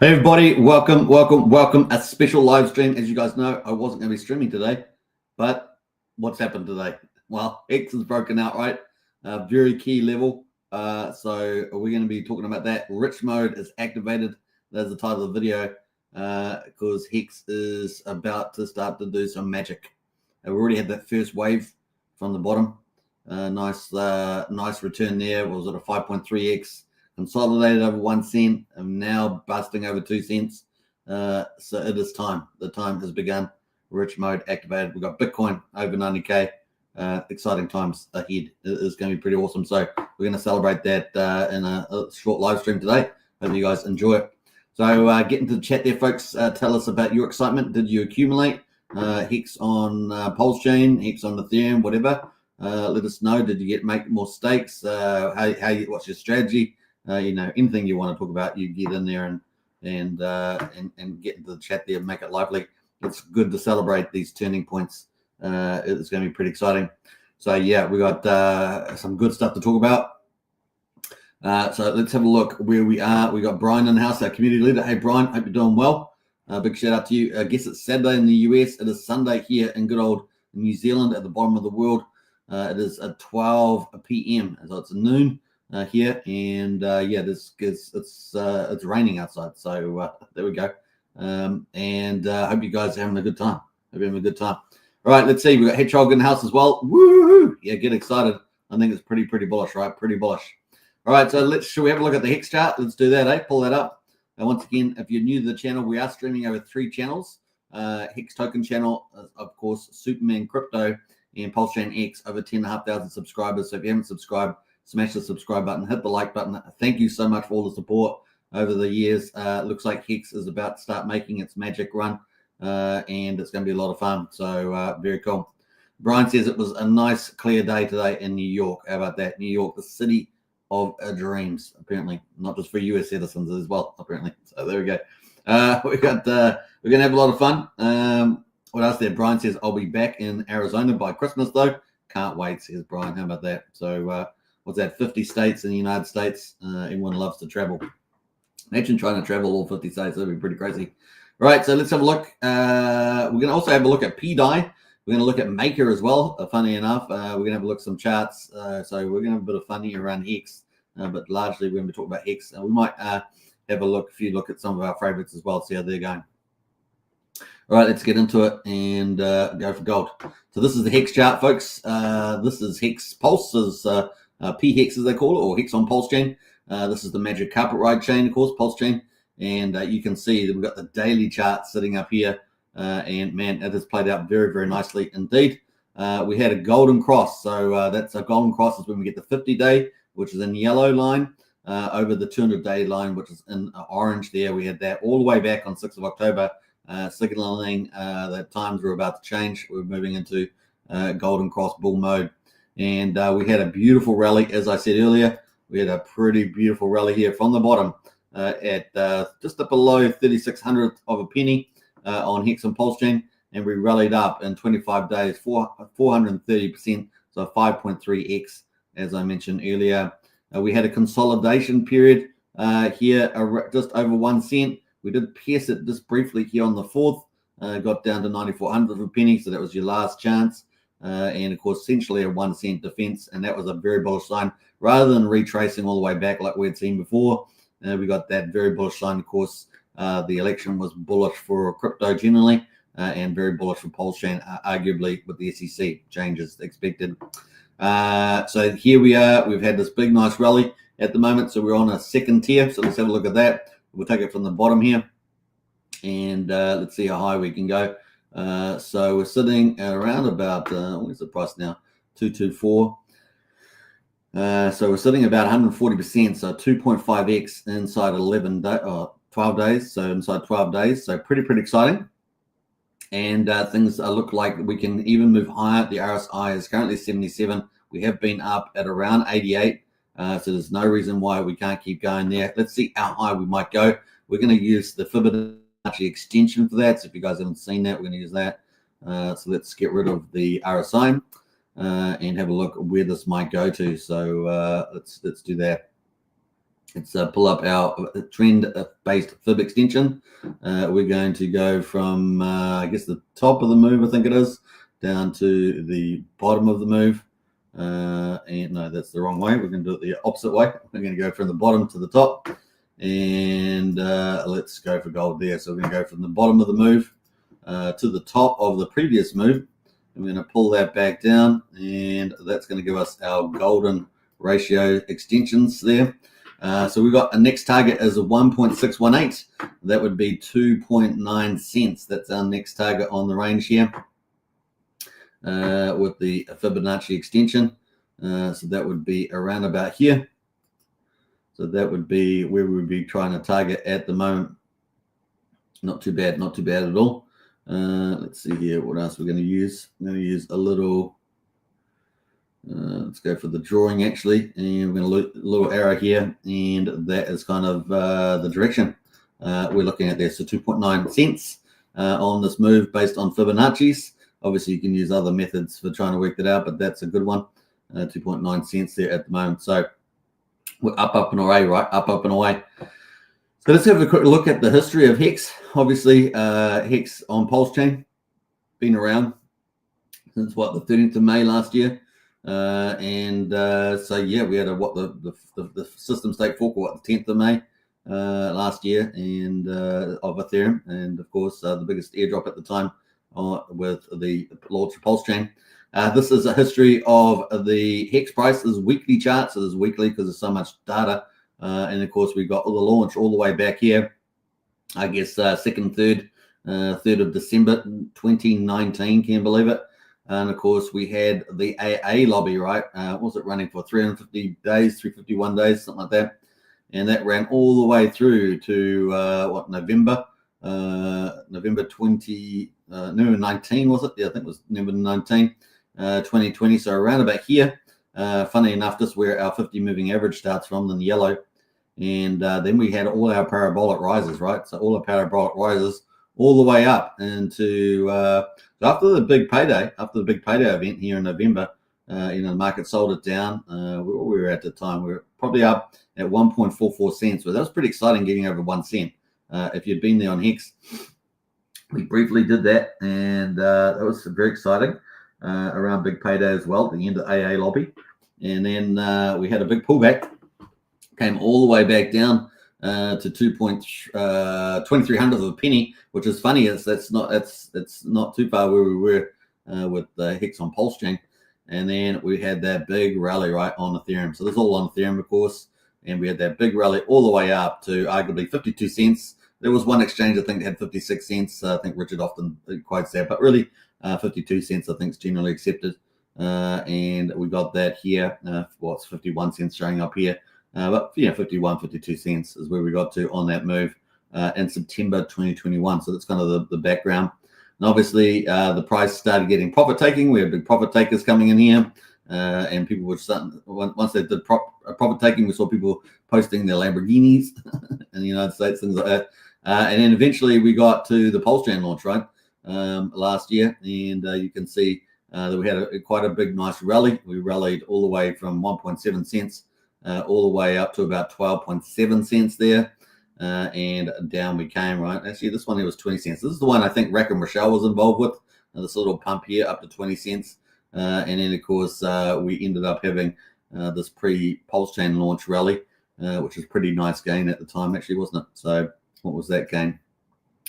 Hey everybody, welcome. A special live stream. As you guys know, I wasn't going to be streaming today, but what's happened today? Well, X is broken out, right? Very key level. So we're going to be talking about that. Rich mode is activated. That's the title of the video because Hex is about to start to do some magic. We already had that first wave from the bottom. Nice return there. Was it a 5.3x? Consolidated over 1 cent and now busting over 2 cents. So it is time. The time has begun. Rich mode activated. We've got Bitcoin over 90K. Exciting times ahead. It is going to be pretty awesome. So we're going to celebrate that in a short live stream today. Hope you guys enjoy it. So get into the chat there, folks. Tell us about your excitement. Did you accumulate Hex on Pulse Chain, Hex on Ethereum, whatever? Let us know. Did you make more stakes? What's your strategy? Anything you want to talk about, you get in there and get into the chat there and make it lively. It's good to celebrate these turning points. It's going to be pretty exciting. So yeah, we got some good stuff to talk about. So let's have a look where we are. We got Brian in the house, our community leader. Hey Brian, hope you're doing well. Big shout out to you. I guess it's Saturday in the US. It is Sunday here in good old New Zealand at the bottom of the world. It is at 12 p.m. So it's noon. Here and it's raining outside, so there we go. Hope you guys are having a good time. All right, let's see. We got Hedgehog in the house as well. Woo! Yeah, get excited. I think it's pretty bullish, right? Pretty bullish. All right, so should we have a look at the Hex chart? Let's do that. Pull that up. And once again, if you're new to the channel, we are streaming over 3 channels. Hex token channel, of course, Superman Crypto, and Pulse Chain X, over 10,500 subscribers. So if you haven't subscribed, smash the subscribe button, hit the like button. Thank you so much for all the support over the years. Looks like Hex is about to start making its magic run, and it's going to be a lot of fun. So very cool. Brian says it was a nice clear day today in New York. How about that? New York, the city of dreams, apparently, not just for US citizens as well, apparently. So there we go. We're going to have a lot of fun. What else there? Brian says, I'll be back in Arizona by Christmas, though. Can't wait, says Brian. How about that? So what's that, 50 states in the United States? Everyone loves to travel. Imagine trying to travel all 50 states. That'd be pretty crazy. All right, so let's have a look. We're going to also have a look at PDI. We're going to look at Maker as well, funny enough. We're going to have a look at some charts. So we're going to have a bit of fun here around Hex, but largely we're going to be talking about Hex. We might have a few look at some of our favorites as well, see how they're going. All right, let's get into it and go for gold. So this is the Hex chart, folks. This is Hex Pulses. P-Hex as they call it, or Hex on Pulse Chain. This is the Magic Carpet Ride chain, of course, Pulse Chain. And you can see that we've got the daily chart sitting up here. And man, it has played out very nicely indeed. We had a golden cross. So that's a golden cross is when we get the 50-day, which is in yellow line, over the 200-day line, which is in orange there. We had that all the way back on 6th of October, signaling that times were about to change. We're moving into golden cross bull mode. And we had a beautiful rally, as I said earlier. We had a pretty beautiful rally here from the bottom at just up below 3,600 of a penny on Hex and Pulse Chain, and we rallied up in 25 days, 430%, so 5.3x, as I mentioned earlier. We had a consolidation period here, just over 1 cent. We did pierce it just briefly here on the 4th, got down to 9,400 of a penny, so that was your last chance. And of course, essentially a 1 cent defense, and that was a very bullish sign. Rather than retracing all the way back like we had seen before, we got that very bullish sign. Of course, the election was bullish for crypto generally, and very bullish for Pulse Chain, arguably with the SEC changes expected. So here we are. We've had this big, nice rally at the moment. So we're on a second tier. So let's have a look at that. We'll take it from the bottom here, and let's see how high we can go. So we're sitting at around about, what is the price now? 224. So we're sitting about 140%, so 2.5x inside 12 days. So inside 12 days, so pretty exciting. And things look like we can even move higher. The RSI is currently 77. We have been up at around 88. So there's no reason why we can't keep going there. Let's see how high we might go. We're going to use the Fibonacci extension for that. So if you guys haven't seen that, we're going to use that. So let's get rid of the RSI and have a look where this might go to. So let's do that. let's pull up our trend-based fib extension. We're going to go from, I guess, the top of the move, I think it is, down to the bottom of the move. And no, that's the wrong way. We're going to do it the opposite way. We're going to go from the bottom to the top. And let's go for gold there. So we're going to go from the bottom of the move to the top of the previous move. I'm going to pull that back down, and that's going to give us our golden ratio extensions there. So we've got a next target is a 1.618. That would be 2.9 cents. That's our next target on the range here with the Fibonacci extension. So that would be around about here. So that would be where we would be trying to target at the moment. Not too bad, not too bad at all. Let's see here. What else we're going to use? I'm going to use a little. Let's go for the drawing actually, and we're going to look a little arrow here, and that is kind of the direction we're looking at there. So 2.9 cents on this move based on Fibonacci's. Obviously, you can use other methods for trying to work that out, but that's a good one. 2.9 cents there at the moment. So we're up and away, right? Up and away. So let's have a quick look at the history of HEX. Obviously, HEX on Pulse Chain, been around since what, the 13th of May last year. So yeah, we had the system state fork, what, the 10th of May last year, and of Ethereum, and of course the biggest airdrop at the time with the launch of Pulse Chain. This is a history of the HEX price. This is weekly charts, so this is weekly because there's so much data. And of course, we got the launch all the way back here, I guess, 3rd of December 2019, can you believe it? And of course, we had the AA lobby, right? What was it running for? 350 days, 351 days, something like that. And that ran all the way through to November 19, was it? Yeah, I think it was November 19, 2020. So around about here. Funny enough, this is where our 50 moving average starts from, in yellow. And then we had all our parabolic rises, right? So all the parabolic rises all the way up into so after the big payday event here in November, the market sold it down. We were at the time, we were probably up at 1.44 cents. But that was pretty exciting, getting over 1 cent. If you'd been there on HEX, we briefly did that, and that was very exciting around big payday as well, at the end of AA lobby. And then we had a big pullback, came all the way back down to 2300 of a penny, which is funny. It's not too far where we were with the HEX on Pulse Chain. And then we had that big rally right on Ethereum. So this is all on Ethereum, of course. And we had that big rally all the way up to arguably 52 cents. There was one exchange, I think, that had 56 cents. I think Richard often quotes that, but really 52 cents, I think, is generally accepted. And we got that here. It's 51 cents showing up here. But 51, 52 cents is where we got to on that move in September 2021. So that's kind of the background. And obviously, the price started getting profit taking. We had big profit takers coming in here. And people were starting, once they did profit taking, we saw people posting their Lamborghinis in the United States, things like that. And then eventually we got to the Pulse Chain launch, right, last year. And you can see that we had quite a big, nice rally. We rallied all the way from 1.7 cents all the way up to about 12.7 cents there. And down we came, right? Actually, this one here was 20 cents. This is the one I think Rack and Rochelle was involved with. This little pump here up to 20 cents. And then, of course, we ended up having this pre-Pulse Chain launch rally, which was a pretty nice gain at the time, actually, wasn't it? So what was that gain?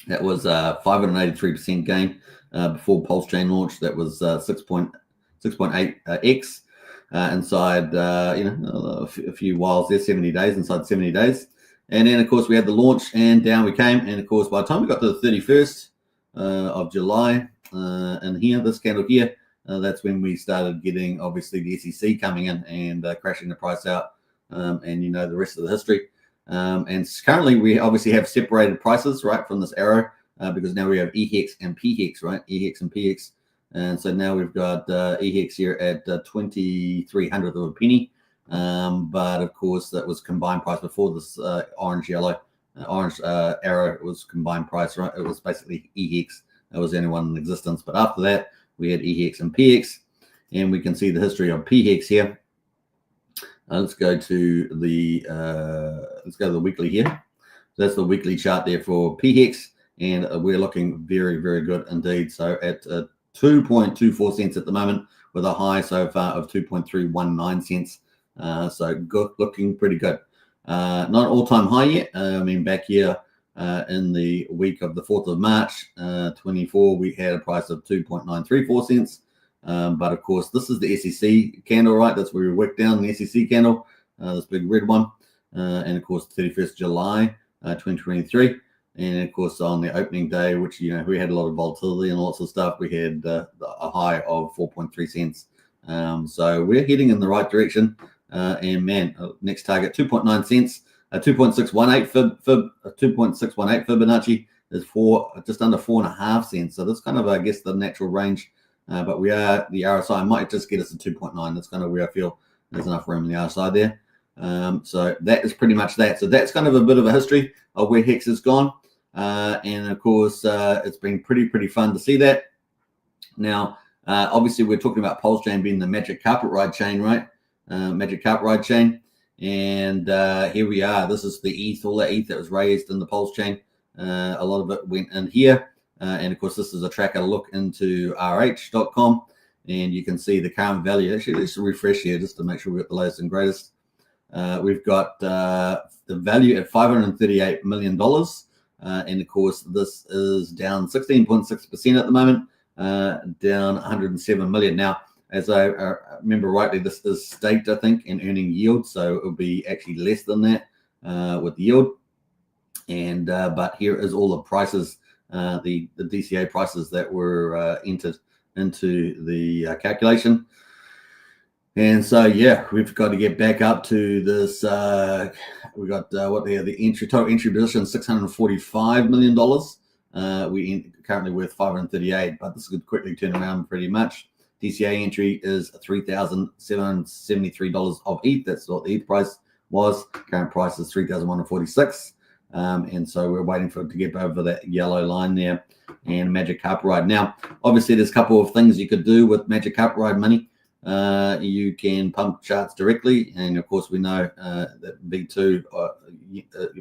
That was 583% gain before Pulse Chain launch. That was 6.8x inside, a few whiles there, 70 days, inside 70 days. And then, of course, we had the launch, and down we came. And, of course, by the time we got to the 31st of July, and here, this candle here, that's when we started getting, obviously, the SEC coming in and crashing the price out, and the rest of the history. And currently, we obviously have separated prices, right, from this arrow, because now we have EHEX and PHEX, right, EHEX and PHEX. And so now we've got EHEX here at 2,300 of a penny. But, of course, that was combined price before this orange arrow. It was combined price, right? It was basically EHEX. That was the only one in existence. But after that, we had EHEX and PHEX, and we can see the history of PHEX here. Let's go to the weekly here. So that's the weekly chart there for PHEX, and we're looking very, very good indeed. So at 2.24 cents at the moment, with a high so far of 2.319 cents. So good, looking pretty good. Not all-time high yet. I mean, back here in the week of the 4th of March, 24, we had a price of 2.934 cents. But of course, this is the SEC candle, right? That's where we worked down the SEC candle, this big red one. And of course, 31st July 2023. And of course, on the opening day, which, you know, we had a lot of volatility and lots of stuff, we had a high of 4.3 cents. So we're heading in the right direction. And man, next target 2.9 cents, 2.618 Fibonacci is just under 4.5 cents. So that's kind of, I guess, the natural range. But the RSI might just get us to 2.9. That's kind of where I feel there's enough room in the RSI there. So that is pretty much that. So that's kind of a bit of a history of where HEX has gone. And of course, it's been pretty fun to see that. Now, obviously, we're talking about Pulse Chain being the magic carpet ride chain, right? Magic carpet ride chain. And here we are. This is the ETH, all the ETH that was raised in the Pulse Chain. A lot of it went in here. And of course, this is a tracker look into rh.com. And you can see the current value. Actually, let's refresh here just to make sure we've got the latest and greatest. We've got the value at $538 million. And of course, this is down 16.6% at the moment, down 107 million. Now, as I remember rightly, this is staked, I think, in earning yield. So it will be actually less than that with the yield. And but here is all the prices, the DCA prices that were entered into the calculation. And so, yeah, we've got to get back up to this. We got the total entry position, $645 million. We currently worth 538, but this could quickly turn around pretty much. DCA entry is $3,773 of ETH. That's what the ETH price was. Current price is $3,146. And so we're waiting for it to get over that yellow line there and Magic Carpet Ride. Now, obviously, there's a couple of things you could do with Magic Carpet Ride money. You can pump charts directly, and of course we know that V2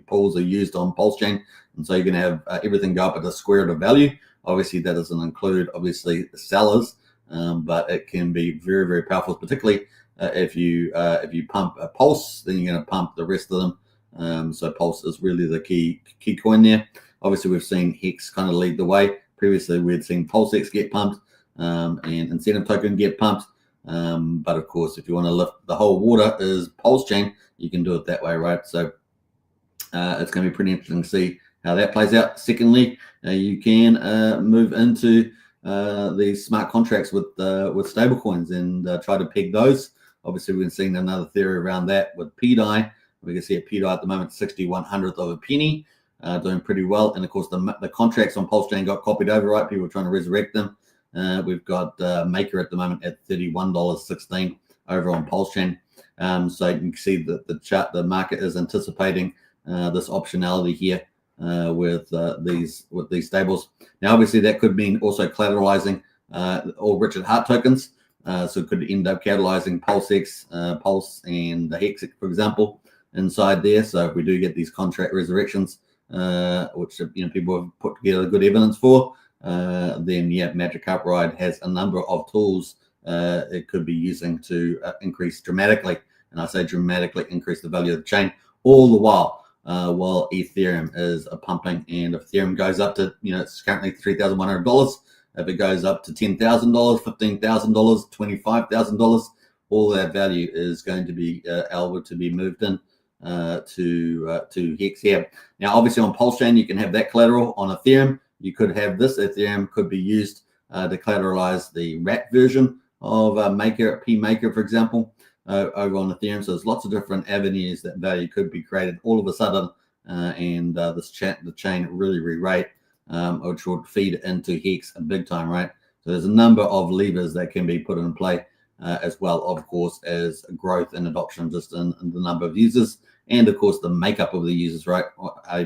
pools are used on Pulse Chain, and so you're going to have everything go up at the square root of value. Obviously, that doesn't include the sellers, but it can be very powerful, particularly if you pump a Pulse, then you're going to pump the rest of them. So Pulse is really the key coin there. Obviously, we've seen HEX kind of lead the way. Previously, we had seen PulseX get pumped and Incentive Token get pumped. But of course, if you want to lift the whole water is Pulse Chain, you can do it that way, right? So it's going to be pretty interesting to see how that plays out. Secondly, you can move into these smart contracts with stable coins and try to peg those. Obviously, we've been seeing another theory around that with PDI. We can see a PDI at the moment, 61/100th of a penny, doing pretty well. And of course, the contracts on Pulse Chain got copied over, right? People are trying to resurrect them. We've got Maker at the moment at $31.16 over on Pulse Chain. So you can see that the market is anticipating this optionality here with these stables. Now, obviously, that could mean also collateralizing all Richard Hart tokens. So it could end up catalyzing PulseX, Pulse, and the HEX, for example, inside there. So if we do get these contract resurrections, which people have put together good evidence for, then yeah, Magic Carpet Ride has a number of tools it could be using to increase dramatically, and I say dramatically increase the value of the chain, all the while Ethereum is pumping. And if Ethereum goes up to, it's currently $3,100. If it goes up to $10,000, $15,000, $25,000, all that value is going to be able to be moved in to HEX here. Now, obviously on Pulse Chain, you can have that collateral. On Ethereum, you could have this. Ethereum could be used to collateralize the wrap version of Maker, for example, over on Ethereum. So there's lots of different avenues that value could be created all of a sudden, and the chain really re-rate, which would feed into HEX a big time, right? So there's a number of levers that can be put in play, as well, of course, as growth and adoption just in the number of users. And of course, the makeup of the users, right?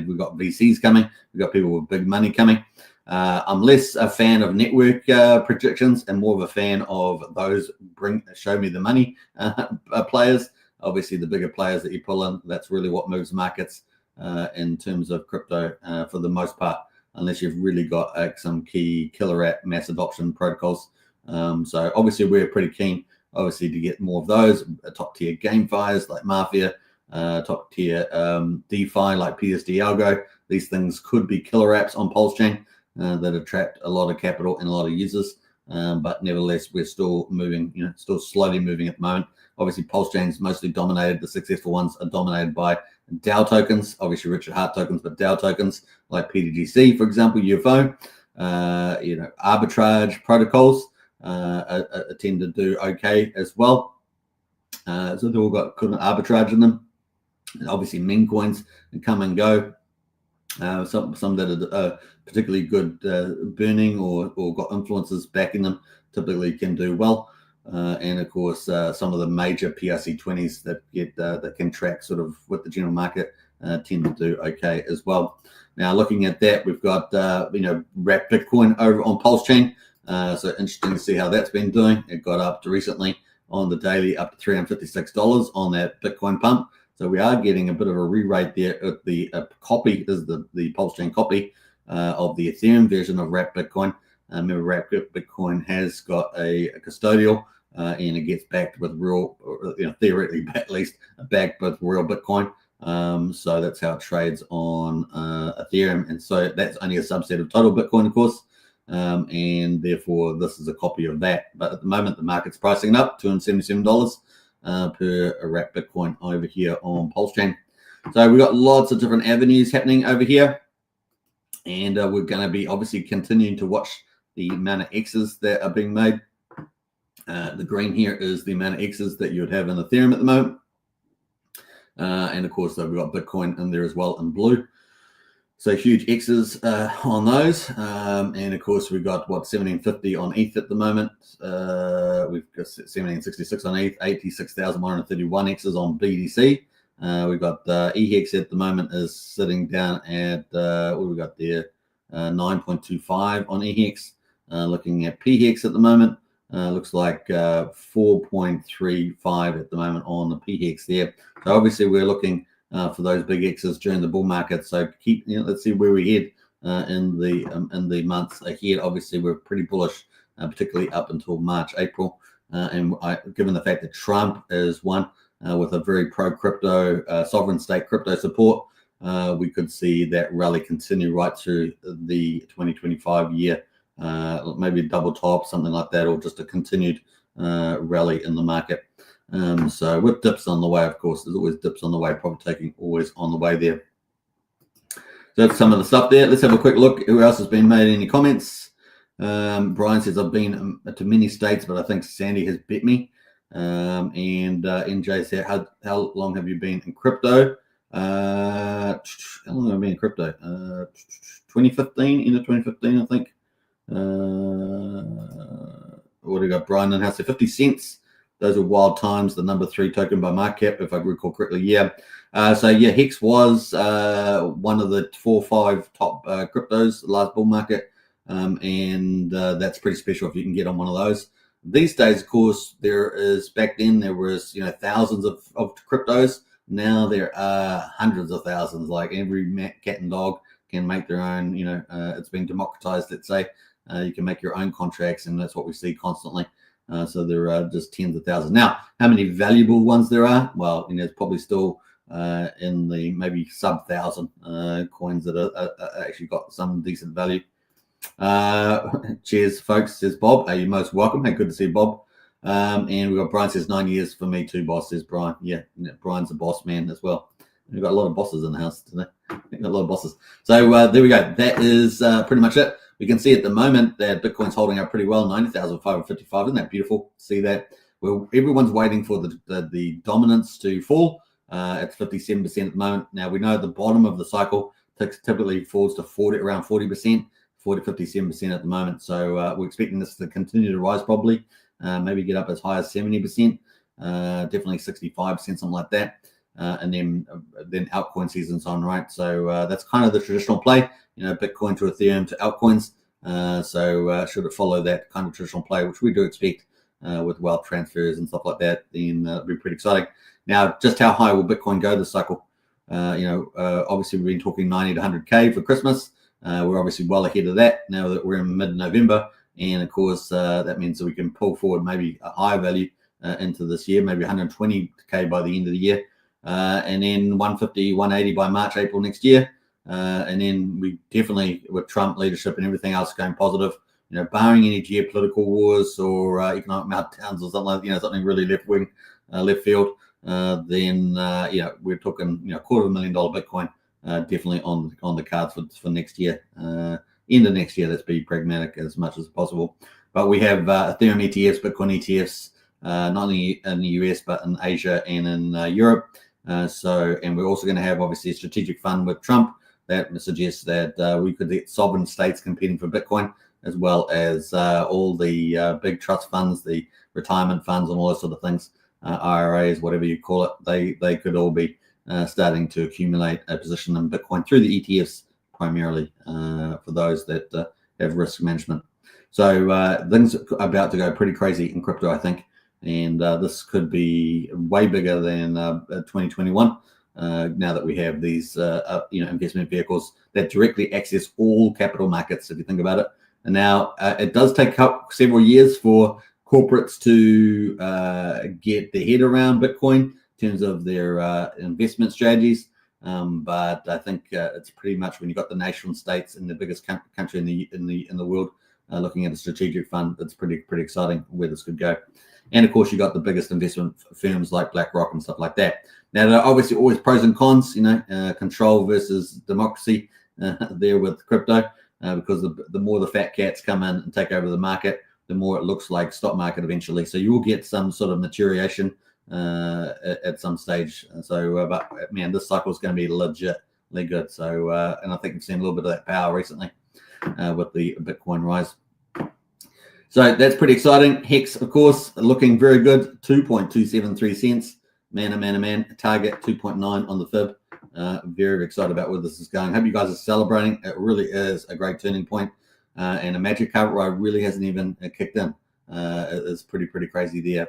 We've got VCs coming. We've got people with big money coming. I'm less a fan of network predictions and more of a fan of those show me the money players. obviously the bigger players that you pull in, that's really what moves markets in terms of crypto for the most part, unless you've really got some key killer app mass adoption protocols. So obviously we're pretty keen, obviously, to get more of those top tier GameFi's like Mafia, top tier DeFi like PUSD ALGO. These things could be killer apps on Pulse Chain that attract a lot of capital and a lot of users. But nevertheless, we're still moving, still slowly moving at the moment. Obviously, Pulse Chain's mostly dominated. The successful ones are dominated by DAO tokens, obviously Richard Heart tokens, but DAO tokens like PDGC, for example, UFO, arbitrage protocols tend to do okay as well. So they've all got kind of arbitrage in them. And obviously, meme coins can come and go. Some that are particularly good burning or got influencers backing them typically can do well. And of course, some of the major PRC20s that can track sort of with the general market tend to do okay as well. Now, looking at that, we've got wrapped Bitcoin over on Pulse Chain. So interesting to see how that's been doing. It got up to recently on the daily up to $356 on that Bitcoin pump. So we are getting a bit of a re-rate there. The copy is the Pulse Chain copy of the Ethereum version of wrapped Bitcoin. Remember, wrapped Bitcoin has got a custodial. And it gets backed with real, theoretically at least, backed with real Bitcoin. So that's how it trades on Ethereum. And so that's only a subset of total Bitcoin, of course. And therefore, this is a copy of that. But at the moment, the market's pricing it up $277 per wrapped Bitcoin over here on Pulse Chain. So we've got lots of different avenues happening over here. And we're going to be obviously continuing to watch the amount of X's that are being made. The green here is the amount of X's that you would have in Ethereum at the moment. And of course, we've got Bitcoin in there as well in blue. So huge X's on those. And of course, we've got 1750 on ETH at the moment. We've got 1766 on ETH, 86,131 X's on BDC. We've got EHEX at the moment is sitting down at, what we got there? 9.25 on EHEX. Looking at PHEX at the moment. Looks like 4.35 at the moment on the PHEX there. So obviously we're looking for those big X's during the bull market. So let's see where we head in the months ahead. Obviously we're pretty bullish, particularly up until March, April. And given the fact that Trump is one with a very pro-crypto, sovereign state crypto support, we could see that rally continue right through the 2025 year. Maybe a double top, something like that, or just a continued rally in the market. So with dips on the way, of course, there's always dips on the way, profit taking always on the way there. So that's some of the stuff there. Let's have a quick look. Who else has been made any comments? Brian says, I've been to many states, but I think Sandy has bet me. And NJ said, how long have you been in crypto? How long have I been in crypto? 2015, end of 2015, I think. What do we got? Brian and House at 50 cents. Those are wild times. The number 3 token by market cap, if I recall correctly. Yeah. So yeah, Hex was one of the 4 or 5 top cryptos last bull market, and that's pretty special if you can get on one of those. These days, of course, back then there was thousands of cryptos. Now there are hundreds of thousands. Like every cat and dog can make their own. It's been democratized. Let's say. You can make your own contracts, and that's what we see constantly. So there are just tens of thousands. Now, how many valuable ones there are? Well, it's probably still in the maybe sub 1,000 coins that are actually got some decent value. Cheers, folks, says Bob. You're most welcome. Hey, good to see Bob. And we've got Brian says 9 years for me too, boss, says Brian. Yeah, Brian's a boss man as well. We've got a lot of bosses in the house today. We've got a lot of bosses. So there we go. That is pretty much it. We can see at the moment that Bitcoin's holding up pretty well, 90,555. Isn't that beautiful? See that? Well, everyone's waiting for the dominance to fall. It's 57% at the moment. Now, we know at the bottom of the cycle typically falls to around 40%, 57% at the moment. So we're expecting this to continue to rise probably, maybe get up as high as 70%, definitely 65%, something like that. And then altcoin season's on, right? So that's kind of the traditional play, Bitcoin to Ethereum to altcoins. So should it follow that kind of traditional play, which we do expect with wealth transfers and stuff like that, then it'll be pretty exciting. Now, just how high will Bitcoin go this cycle? Obviously we've been talking 90 to 100K for Christmas. We're obviously well ahead of that now that we're in mid-November. And of course, that means that we can pull forward maybe a higher value into this year, maybe 120K by the end of the year. And then 150, 180 by March, April next year. And then we definitely, with Trump leadership and everything else going positive, barring any geopolitical wars or economic meltdowns or something like, something really left field, then we're talking, $250,000 Bitcoin definitely on the cards for next year. End of next year, let's be pragmatic as much as possible. But we have Ethereum ETFs, Bitcoin ETFs, not only in the US, but in Asia and in Europe. And we're also going to have obviously a strategic fund with Trump that suggests that we could get sovereign states competing for Bitcoin, as well as all the big trust funds, the retirement funds, and all those sort of things, IRAs, whatever you call it. They could all be starting to accumulate a position in Bitcoin through the ETFs, primarily for those that have risk management. So things are about to go pretty crazy in crypto, I think. And this could be way bigger than 2021 now that we have these investment vehicles that directly access all capital markets, if you think about it. And now it does take several years for corporates to get their head around Bitcoin in terms of their investment strategies. But I think it's pretty much when you've got the nation states and the biggest country in the world looking at a strategic fund, it's pretty exciting where this could go. And of course, you got the biggest investment firms like BlackRock and stuff like that. Now, there are obviously always pros and cons, control versus democracy there with crypto, because the more the fat cats come in and take over the market, the more it looks like stock market eventually. So you will get some sort of maturation at some stage. So, but man, this cycle is going to be legitimately good. So, and I think we've seen a little bit of that power recently with the Bitcoin rise. So that's pretty exciting. Hex, of course, looking very good. 2.273 cents. Man. Target 2.9 on the fib. Very excited about where this is going. Hope you guys are celebrating. It really is a great turning point. And a magic carpet ride really hasn't even kicked in. It's pretty crazy there.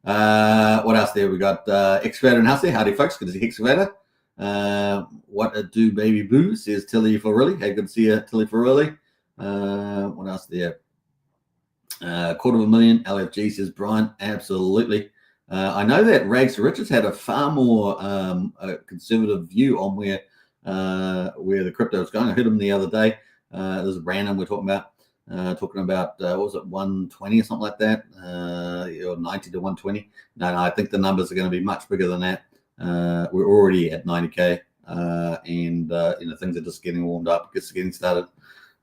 What else there? We got Excavator and Hussey. Howdy, folks. Good to see Excavator. What a do, baby boo, says Tilly Forrilli. Hey, good to see you, Tilly Forrilli. What else there? $250,000 LFG, says Brian. Absolutely. I know that Rags to Riches had a far more conservative view on where the crypto is going. I heard him the other day. This is random. We're talking about what was it, 120 or something like that, or 90 to 120. No, I think the numbers are going to be much bigger than that. We're already at 90K, and things are just getting warmed up, just getting started.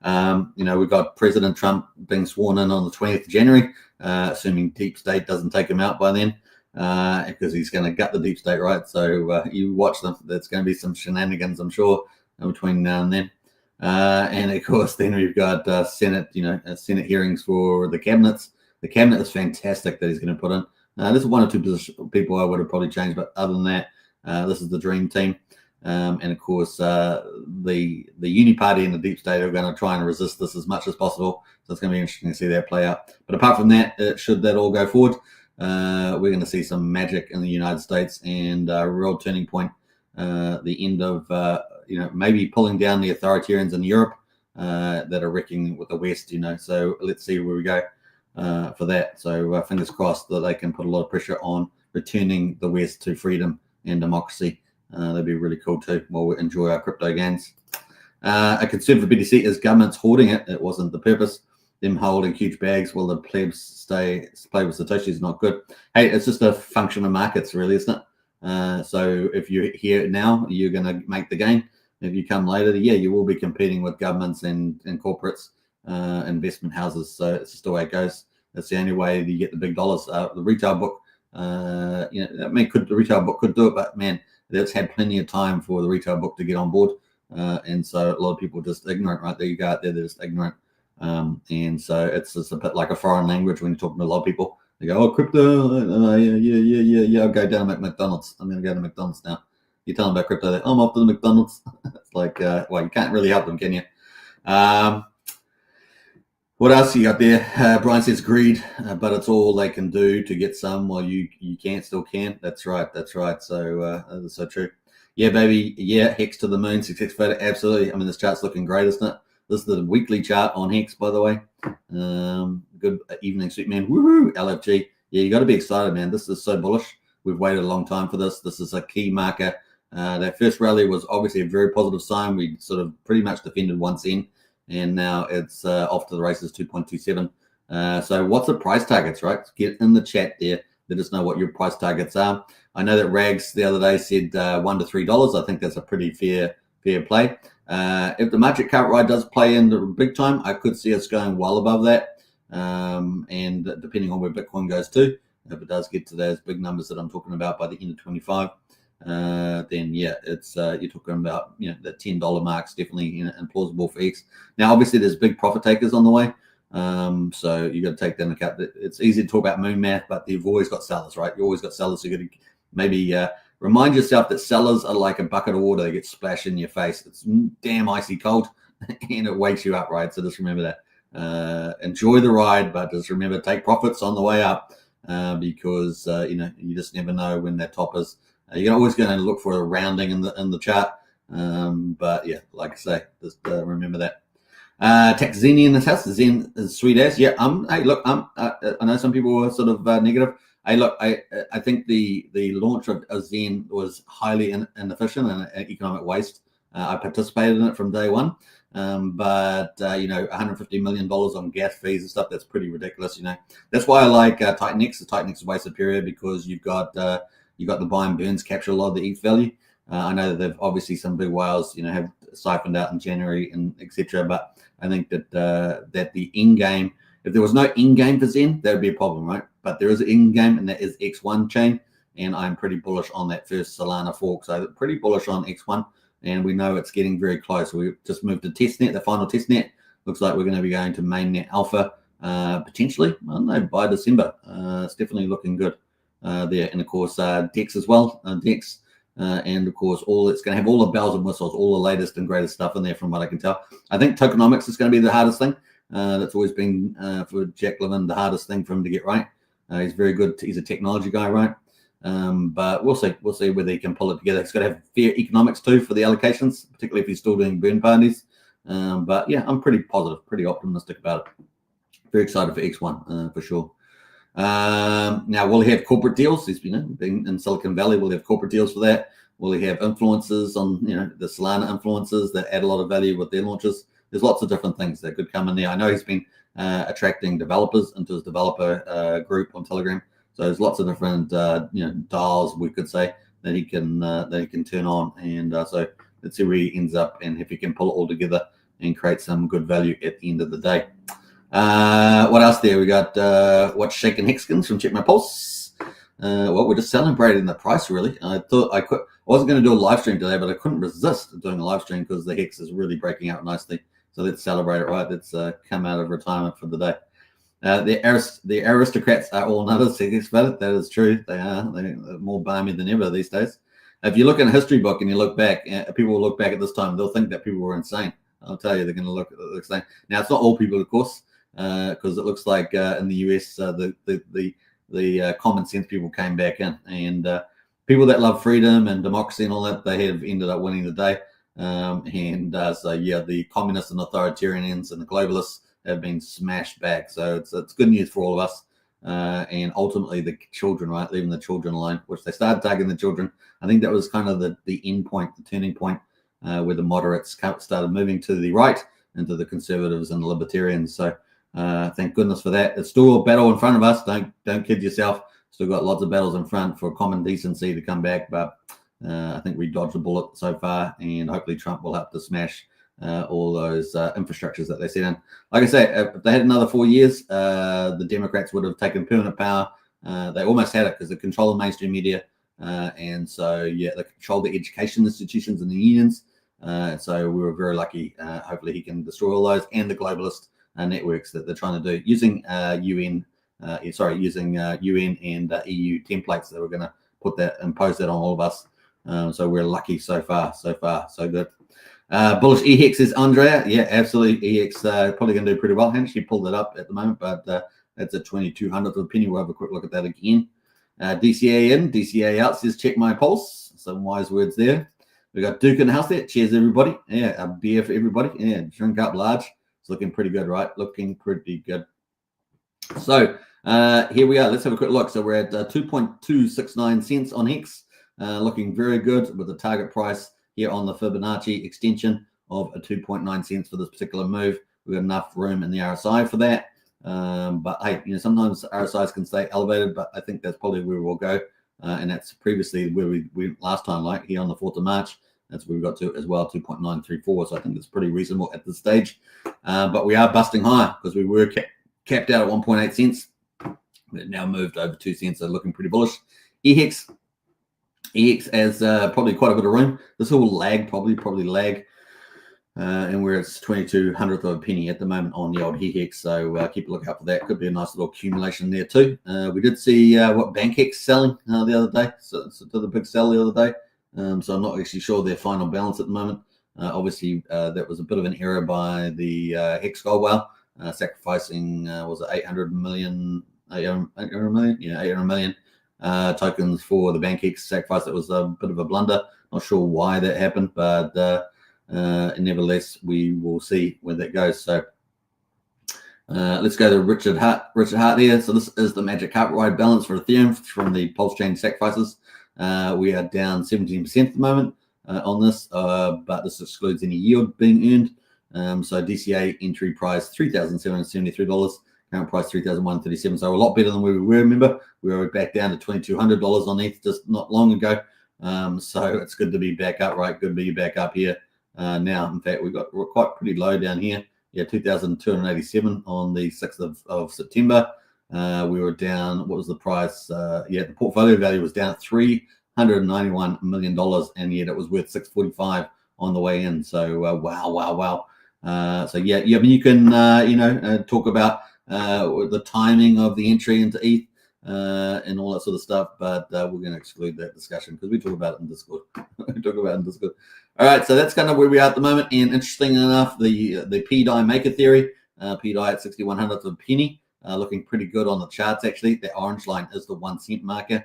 We've got President Trump being sworn in on the 20th of January, assuming Deep State doesn't take him out by then, because he's going to gut the Deep State, right? So you watch them. There's going to be some shenanigans, I'm sure, between now and then. And of course, then we've got Senate hearings for the cabinets. The cabinet is fantastic that he's going to put in. There's one or two people I would have probably changed, but other than that, this is the dream team. And of course, the Uni Party and the Deep State are going to try and resist this as much as possible. So it's going to be interesting to see that play out. But apart from that, should that all go forward, we're going to see some magic in the United States and a real turning point. The end of maybe pulling down the authoritarians in Europe that are wrecking with the West. So let's see where we go for that. So fingers crossed that they can put a lot of pressure on returning the West to freedom and democracy. That'd be really cool too, while we enjoy our crypto gains. A concern for BTC is governments hoarding it. It wasn't the purpose. Them holding huge bags while the plebs play with Satoshi is not good. Hey, it's just a function of markets, really, isn't it? So if you're here now, you're going to make the gain. If you come later, you will be competing with governments and corporates, investment houses. So it's just the way it goes. That's the only way you get the big dollars. The retail book, the retail book could do it, but man, it's had plenty of time for the retail book to get on board. And so a lot of people are just ignorant, right? There you go out there, they're just ignorant. And so it's just a bit like a foreign language when you're talking to a lot of people. They go, oh, crypto, yeah, I'll go down at McDonald's. I'm going to go to McDonald's now. You tell them about crypto, I'm off to the McDonald's. It's like, well, you can't really help them, can you? What else you got there? Brian says greed, but it's all they can do to get some while you can't, still can. That's right. That's right. So that's so true. Yeah, baby. Yeah, Hex to the moon, success photo. Absolutely. I mean, this chart's looking great, isn't it? This is the weekly chart on Hex, by the way. Good evening, sweet man. Woohoo! LFG. Yeah, you got to be excited, man. This is so bullish. We've waited a long time for this. This is a key marker. That first rally was obviously a very positive sign. We sort of pretty much defended once in, and now it's off to the races, 2.27. So what's the price targets, right? Get in the chat there. Let us know what your price targets are. I know that Rags the other day said $1 to $3. I think that's a pretty fair play. If the market current ride does play in the big time, I could see us going well above that. And depending on where Bitcoin goes to, if it does get to those big numbers that I'm talking about by the end of 25, then yeah, it's you're talking about, you know, the $10 mark's definitely, you know, implausible for X. Now, obviously, there's big profit takers on the way, so you got to take that into account. It's easy to talk about moon math, but you've always got sellers, right? You always got sellers. So you got to maybe remind yourself that sellers are like a bucket of water. They get splashed in your face. It's damn icy cold, and it wakes you up, right? So just remember that. Enjoy the ride, but just remember, take profits on the way up, because you know, you just never know when that top is. You're always going to look for a rounding in the chart, but yeah, like I say, just remember that. Taxini in this house. Zen is sweet as. Yeah. Hey, look. I know some people were sort of negative. Hey, look. I think the launch of Zen was highly inefficient and an economic waste. I participated in it from day one, but you know, $150 million on gas fees and stuff. That's pretty ridiculous. You know, that's why I like Titanx. The Titanx is way superior because you've got the buy and burns capture a lot of the ETH value. I know that they've obviously some big whales, you know, have siphoned out in January and etc. But I think that that the in game, if there was no in game for Zen, that would be a problem, right? But there is an in game, and that is X1 chain, and I'm pretty bullish on that first Solana fork. So pretty bullish on X1, and we know it's getting very close. We just moved to testnet, the final testnet. Looks like we're going to be going to mainnet alpha potentially. I don't know, by December. It's definitely looking good there, and of course Dex as well. Dex. And of course, it's going to have all the bells and whistles, all the latest and greatest stuff in there, from what I can tell. I think tokenomics is going to be the hardest thing. That's always been for Jack Levin the hardest thing for him to get right. He's very good. He's a technology guy, right? But we'll see. We'll see whether he can pull it together. He's got to have fair economics too for the allocations, particularly if he's still doing burn parties. But yeah, I'm pretty positive, pretty optimistic about it. Very excited for X1 for sure. Now, will he have corporate deals? He's, you know, being in Silicon Valley, will he have corporate deals for that? Will he have influencers on, you know, the Solana influencers that add a lot of value with their launches? There's lots of different things that could come in there. I know he's been attracting developers into his developer group on Telegram. So there's lots of different, you know, dials, we could say, that he can turn on. And so let's see where he ends up, and if he can pull it all together and create some good value at the end of the day. What else there? We got what's shaking Hexkins from Check My Pulse. Well, we're just celebrating the price, really. I thought I wasn't going to do a live stream today, but I couldn't resist doing a live stream because the Hex is really breaking out nicely. So let's celebrate it, right? Let's come out of retirement for the day. The aristocrats are all nutters. That is true. They're more balmy than ever these days. If you look in a history book and you look back, people will look back at this time, they'll think that people were insane. I'll tell you, they're going to look insane. Now, it's not all people, of course, because it looks like in the US, the common sense people came back in, and people that love freedom and democracy and all that, they have ended up winning the day. So yeah, the communists and authoritarians and the globalists have been smashed back. So it's good news for all of us, and ultimately the children, right? Leaving the children alone, which they started targeting the children. I think that was kind of the end point, the turning point, where the moderates started moving to the right into the conservatives and the libertarians. So thank goodness for that. It's still a battle in front of us. Don't kid yourself. Still got lots of battles in front for common decency to come back, but I think we dodged a bullet so far, and hopefully Trump will help to smash all those infrastructures that they set in. Like I say, if they had another 4 years, the Democrats would have taken permanent power. They almost had it because they control the mainstream media, and so yeah, they control the education institutions and the unions. So we were very lucky. Hopefully he can destroy all those and the globalist networks that they're trying to do using UN and EU templates that we're going to impose that on all of us. So we're lucky so far, so good. Bullish EHEX says Andrea. Yeah, absolutely. EHEX probably going to do pretty well. I haven't actually pulled it up at the moment, but that's a 2200th of a penny. We'll have a quick look at that again. DCA in, DCA out says check my pulse. Some wise words there. We got Duke in the house there. Cheers, everybody. Yeah, a beer for everybody. Yeah, drink up large. It's looking pretty good, right? Looking pretty good. So here we are. Let's have a quick look. So we're at 2.269 cents on HEX. Looking very good with the target price here on the Fibonacci extension of a 2.9 cents for this particular move. We've got enough room in the RSI for that. But hey, sometimes RSIs can stay elevated, but I think that's probably where we'll go. And that's previously where we last time, like here on the 4th of March. That's where we got to as well, 2.934. So I think it's pretty reasonable at this stage. But we are busting higher because we were capped out at 1.8 cents. It now moved over 2 cents, so looking pretty bullish. EHEX has probably quite a bit of room. This will lag, probably lag. And we're at 2200th of a penny at the moment on the old EHEX. So keep a lookout for that. Could be a nice little accumulation there too. We did see what BankX selling the other day. So did a big sell the other day. So I'm not actually sure their final balance at the moment. Obviously, that was a bit of an error by the Hex Gold Whale, sacrificing, was it 800 million? 800 million? Yeah, 800 million tokens for the BankX sacrifice. That was a bit of a blunder. Not sure why that happened, but nevertheless, we will see where that goes. So let's go to Richard Hart. Richard Hart here. So this is the magic carpet ride balance for Ethereum from the pulse chain sacrifices. We are down 17% at the moment on this, but this excludes any yield being earned. So DCA entry price $3,773, current price $3,137. So a lot better than where we were. Remember, we were back down to $2,200 on ETH just not long ago. So it's good to be back up, right? Good to be back up here now. In fact, we're quite pretty low down here. Yeah, 2,287 on the 6th of September. We were down, what was the price? The portfolio value was down at $391 million, and yet it was worth $645 on the way in. So wow. So yeah, I mean, you can talk about the timing of the entry into ETH and all that sort of stuff, but we're going to exclude that discussion because we talk about it in Discord. All right, so that's kind of where we are at the moment. And interesting enough, the PDI maker theory, PDI at 6,100th of a penny, looking pretty good on the charts. Actually, the orange line is the 1 cent marker.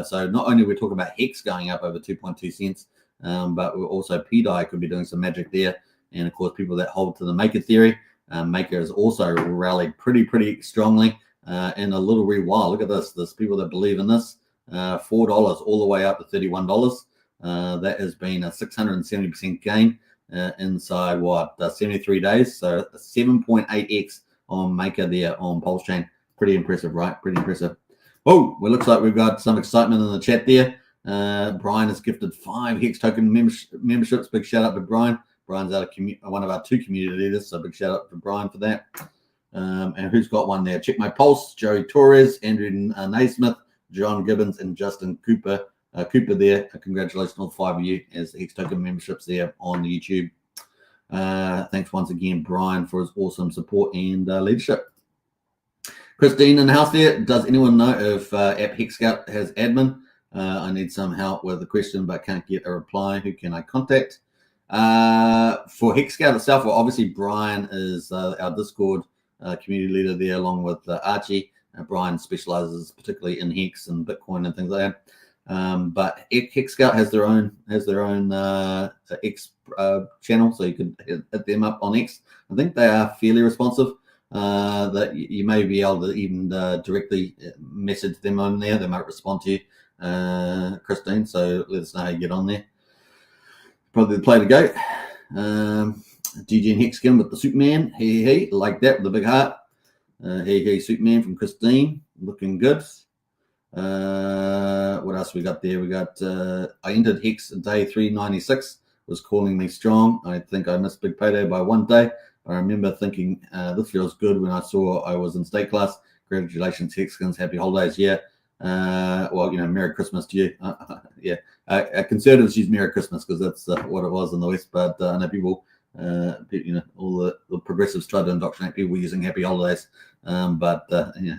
So not only we're talking about HEX going up over 2.2 cents, but we're also PDI could be doing some magic there. And of course, people that hold to the maker theory, maker has also rallied pretty strongly in a little wee while. Look at this. There's people that believe in this. $4 all the way up to $31. That has been a 670% gain inside 73 days. So 7.8x on maker there on Pulse Chain. Pretty impressive, right? Pretty impressive. Oh, well, looks like we've got some excitement in the chat there. Brian has gifted 5 HEX token memberships. Big shout out to Brian. Brian's one of our 2 community leaders, so big shout out to Brian for that. And who's got one there? Check my pulse. Joey Torres, Andrew Naismith, John Gibbons, and Justin Cooper. Cooper there. Congratulations on 5 of you as HEX token memberships there on YouTube. Thanks once again, Brian, for his awesome support and leadership. Christine in the house there. Does anyone know if App HEX Scout has admin? I need some help with the question, but can't get a reply. Who can I contact? For HEX Scout itself, well, obviously Brian is our Discord community leader there, along with Archie. Brian specializes particularly in HEX and Bitcoin and things like that. But HEX Scout has their own X channel, so you can hit them up on X. I think they are fairly responsive. That you may be able to even directly message them on there. They might respond to you, Christine. So let us know how you get on there. Probably the play to go. DG and Hexkin with the Superman. Hey, like that with the big heart. Hey, Superman from Christine. Looking good. What else we got there? We got I entered Hex day 396. Was calling me strong. I think I missed big payday by 1 day. I remember thinking this feels good when I saw I was in state class. Congratulations, Hexkins. Happy holidays. Yeah. Well, Merry Christmas to you. Yeah. Conservatives use Merry Christmas because that's what it was in the West. But I know people, all the progressives try to indoctrinate people using Happy Holidays. But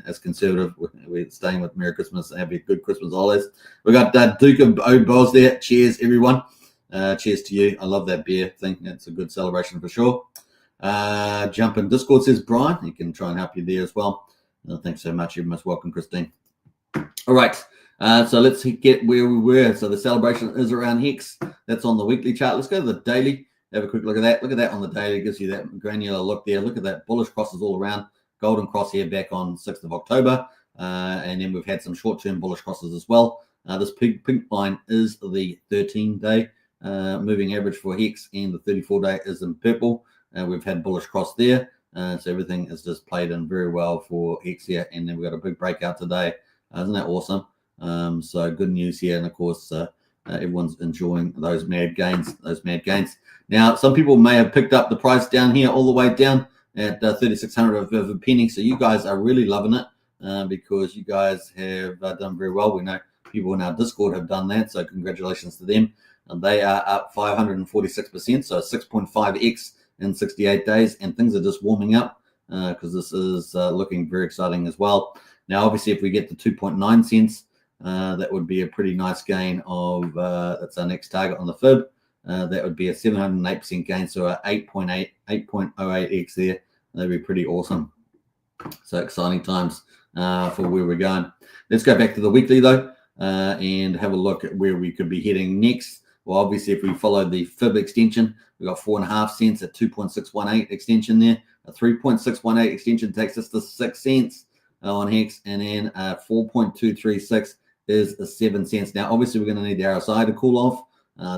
as conservative, we're staying with Merry Christmas and happy good Christmas holidays. We got Duke of Oboz there. Cheers, everyone. Cheers to you. I love that beer thing. It's a good celebration for sure. Jump in Discord, says Brian. He can try and help you there as well. Thanks so much. You're most welcome, Christine. All right. So let's get where we were. So the celebration is around Hex. That's on the weekly chart. Let's go to the daily. Have a quick look at that. Look at that on the daily. It gives you that granular look there. Look at that. Bullish crosses all around. Golden cross here back on 6th of October. And then we've had some short-term bullish crosses as well. This pink line is the 13-day moving average for Hex, and the 34-day is in purple. We've had bullish cross there. So everything is just played in very well for Hex here. And then we've got a big breakout today. Isn't that awesome? So good news here. And of course, everyone's enjoying those mad gains. Now, some people may have picked up the price down here all the way down at 3,600 of a penny. So you guys are really loving it because you guys have done very well. We know people in our Discord have done that. So congratulations to them. And they are up 546%. So 6.5x in 68 days. And things are just warming up because this is looking very exciting as well. Now, obviously, if we get to 2.9 cents, that would be a pretty nice gain of, that's our next target on the fib. That would be a 708% gain, so a 8.08x there. That'd be pretty awesome. So exciting times for where we're going. Let's go back to the weekly, though, and have a look at where we could be heading next. Well, obviously, if we follow the fib extension, we've got 4.5 cents at 2.618 extension there. A 3.618 extension takes us to 6 cents. On Hex, and then 4.236 is 7 cents. Now, obviously, we're going to need the RSI to cool off.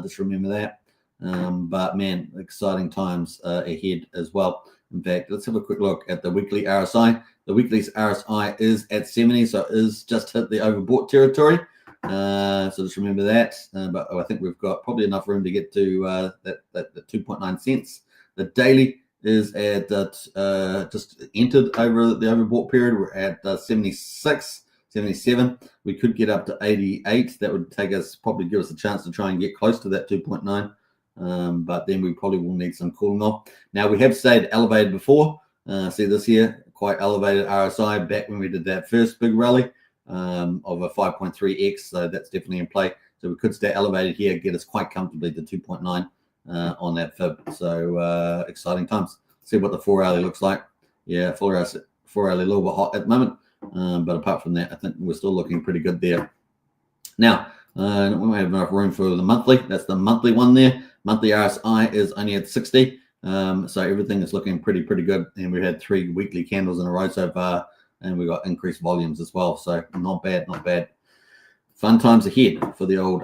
Just remember that. But man, exciting times ahead as well. In fact, let's have a quick look at the weekly RSI. The weekly RSI is at 70, so it is just hit the overbought territory. So just remember that. But I think we've got probably enough room to get to that 2.9 cents. The daily is at just entered over the overbought period. We're at 76, 77. We could get up to 88. That would take us, probably give us a chance to try and get close to that 2.9. But then we probably will need some cooling off. Now, we have stayed elevated before. See this here, quite elevated RSI back when we did that first big rally of a 5.3x. So that's definitely in play. So we could stay elevated here, get us quite comfortably to 2.9. On that fib. So exciting times. See what the 4-hourly looks like. Yeah, 4-hourly a little bit hot at the moment. But apart from that, I think we're still looking pretty good there. Now, we might have enough room for the monthly. That's the monthly one there. Monthly RSI is only at 60. So everything is looking pretty good. And we had 3 weekly candles in a row so far. And we got increased volumes as well. So not bad. Fun times ahead for the old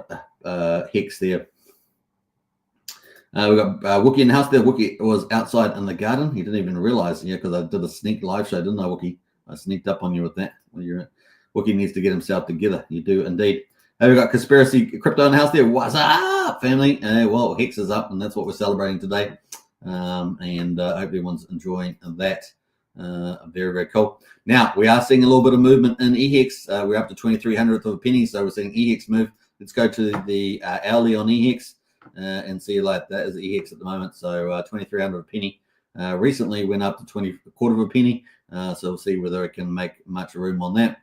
Hex there. We got Wookie in the house there. Wookie was outside in the garden. He didn't even realize, because I did a sneak live show, didn't I, Wookie? I sneaked up on you with that. Wookie needs to get himself together. You do indeed. We got Conspiracy Crypto in the house there. What's up, family? Well, Hex is up, and that's what we're celebrating today. And I hope everyone's enjoying that. Very cool. Now, we are seeing a little bit of movement in EHEX. We're up to 2300th of a penny, so we're seeing EHEX move. Let's go to the hourly on EHEX. And see, like that is the EX at the moment. So 2,300 a penny. Recently went up to a quarter of a penny. So we'll see whether it can make much room on that.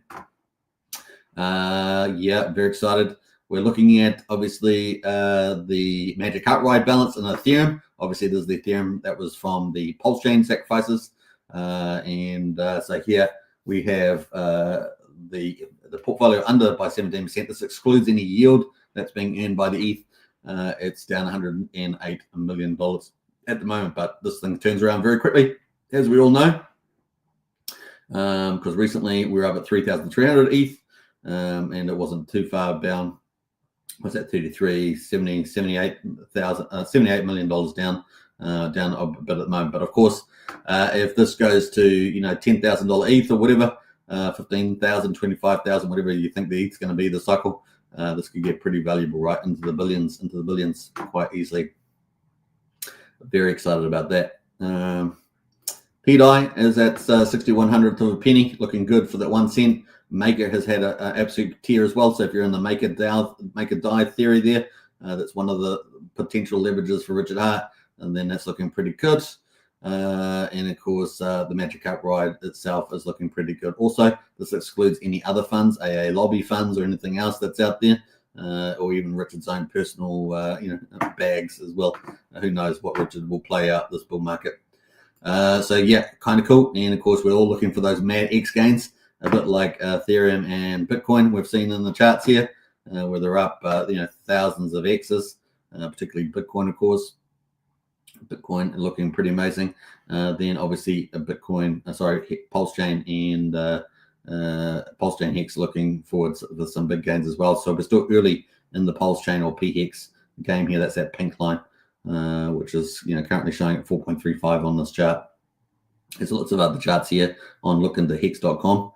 Yeah, very excited. We're looking at obviously the Magic Outright balance in Ethereum. Obviously, there's the Ethereum that was from the Pulse chain sacrifices. So here we have the portfolio under by 17%. This excludes any yield that's being earned by the ETH. It's down $108 million at the moment, but this thing turns around very quickly, as we all know, because recently we were up at 3,300 ETH, and it wasn't too far down. What's that? 33, 70, $78 million down a bit at the moment. But of course, if this goes to $10,000 ETH or whatever, 15,000, 25,000, whatever you think the ETH is going to be the cycle. This could get pretty valuable, right, into the billions quite easily. Very excited about that. PDI is at 6,100th of a penny, looking good for that 1 cent. Maker has had an absolute tear as well. So if you're in the make a die theory there, that's one of the potential leverages for Richard Hart, and then that's looking pretty good. And of course, the Magic Cup ride itself is looking pretty good. Also, this excludes any other funds, AA lobby funds or anything else that's out there. or even Richard's own personal bags as well. Who knows what Richard will play out this bull market. So yeah, kind of cool. And of course, we're all looking for those mad X gains, a bit like Ethereum and Bitcoin we've seen in the charts here, where they're up thousands of X's, particularly Bitcoin, of course. Bitcoin looking pretty amazing. Then obviously Pulse Chain and Pulse Chain Hex looking forward for some big gains as well. So we're still early in the Pulse Chain or PHEX game here. That's that pink line, which is currently showing at 4.35 on this chart. There's lots of other charts here on lookintohex.com,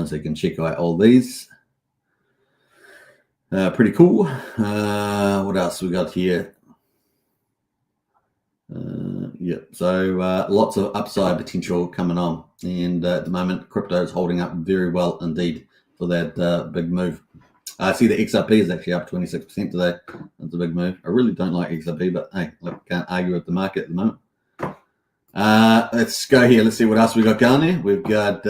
so you can check out all these. Pretty cool. What else we got here? So lots of upside potential coming on, and at the moment crypto is holding up very well indeed for that big move. I see the XRP is actually up 26% today. That's a big move. I really don't like XRP, but hey, look, can't argue with the market at the moment. Let's go here. Let's see what else we got going there. We've got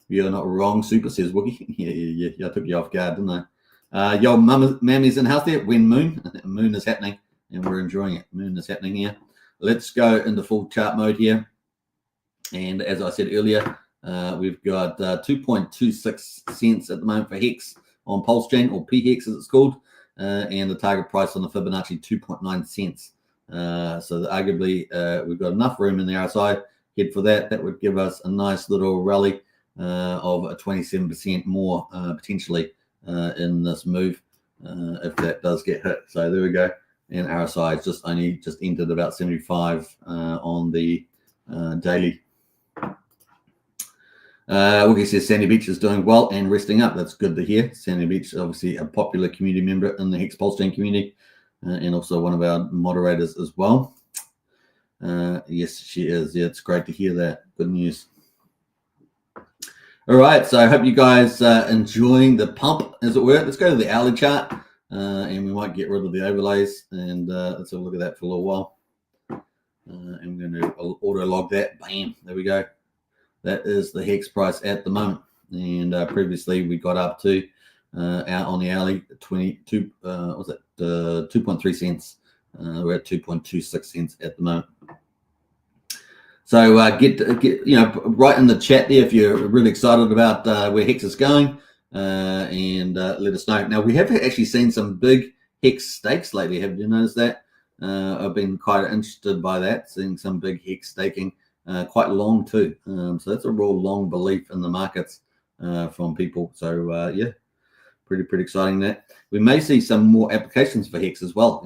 you're not wrong, Super, says Wookie. Yeah, I took you off guard, didn't I? Yo, Mammy's in house there. When Moon is happening, and we're enjoying it. Moon is happening here. Let's go into full chart mode here. And as I said earlier, we've got 2.26 cents at the moment for Hex on Pulse Chain, or PHEX as it's called, and the target price on the Fibonacci 2.9 cents. So arguably we've got enough room in the RSI. Head for that. That would give us a nice little rally of a 27% more potentially in this move if that does get hit. So there we go. And RSI just entered about 75 on the daily. Wookie says Sandy Beach is doing well and resting up. That's good to hear. Sandy Beach, obviously a popular community member in the Hex Pulse Chain community, and also one of our moderators as well. Yes, she is. Yeah, it's great to hear that. Good news. All right, so I hope you guys enjoying the pump, as it were. Let's go to the hourly chart. And we might get rid of the overlays, and let's have a look at that for a little while. And we're going to auto log that. Bam, there we go. That is the Hex price at the moment. And previously we got up to out on the hourly 2.3 cents. We're at 2.26 cents at the moment. So get right in the chat there if you're really excited about where Hex is going. And let us know. Now, we have actually seen some big Hex stakes lately. Have you noticed that? I've been quite interested by that, seeing some big Hex staking, quite long too. So that's a real long belief in the markets from people. So yeah, pretty exciting that. We may see some more applications for Hex as well.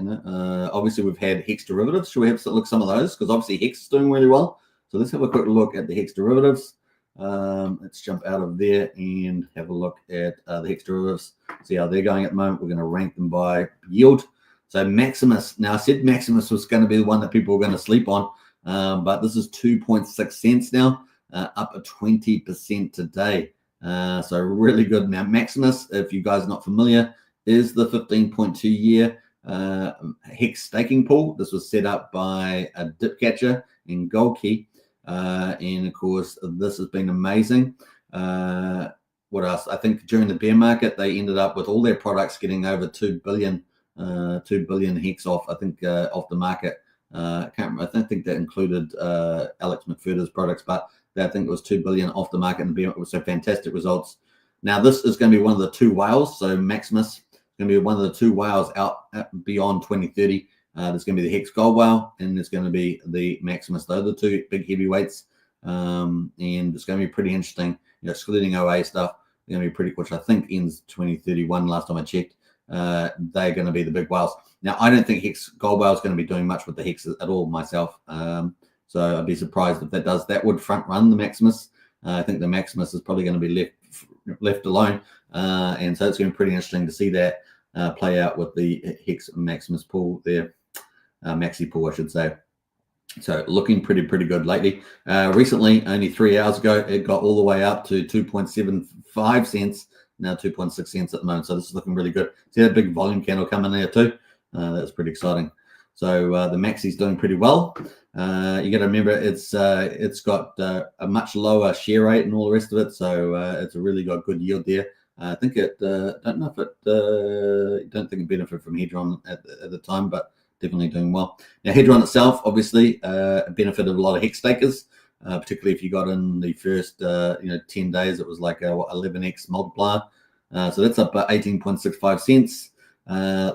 Obviously we've had Hex derivatives. Should we have a look at some of those? Because obviously Hex is doing really well. So let's have a quick look at the Hex derivatives. Let's jump out of there and have a look at the Hex derivatives, see how they're going at the moment. We're going to rank them by yield. So Maximus, now I said Maximus was going to be the one that people were going to sleep on, but this is 2.6 cents now, up 20% today. So really good. Now Maximus, if you guys are not familiar, is the 15.2 year Hex staking pool. This was set up by a dip catcher in Gold Key. And of course, this has been amazing. What else? I think during the bear market, they ended up with all their products getting over 2 billion Hex off. I think off the market. I can't remember. I don't think that included Alex McFurder's products, but I think it was 2 billion off the market, and it was so fantastic results. Now this is going to be one of the two whales. So Maximus is going to be one of the two whales out beyond 2030. There's going to be the Hex Gold Whale, and there's going to be the Maximus. Those are the two big heavyweights, and it's going to be pretty interesting. Excluding OA stuff, they're going to be pretty, which I think ends 2031. Last time I checked, they're going to be the big whales. Now, I don't think Hex Gold Whale is going to be doing much with the Hex at all myself. So I'd be surprised if that does. That would front run the Maximus. I think the Maximus is probably going to be left alone, and so it's going to be pretty interesting to see that play out with the Hex Maximus pool there. Maxi pool, I should say. So looking pretty good lately. Recently, only 3 hours ago, it got all the way up to 2.75 cents. Now 2.6 cents at the moment. So this is looking really good. See that big volume candle coming there too? That's pretty exciting. So the Maxi's doing pretty well. You got to remember it's got a much lower share rate and all the rest of it. So it's really got good yield there. I think it, don't know if it, don't think it benefited from Hedron at the time, but definitely doing well. Now, Hedron itself, obviously, benefited a lot of hex stakers, particularly if you got in the first, 10 days, it was like a 11x multiplier. So that's up by 18.65 cents.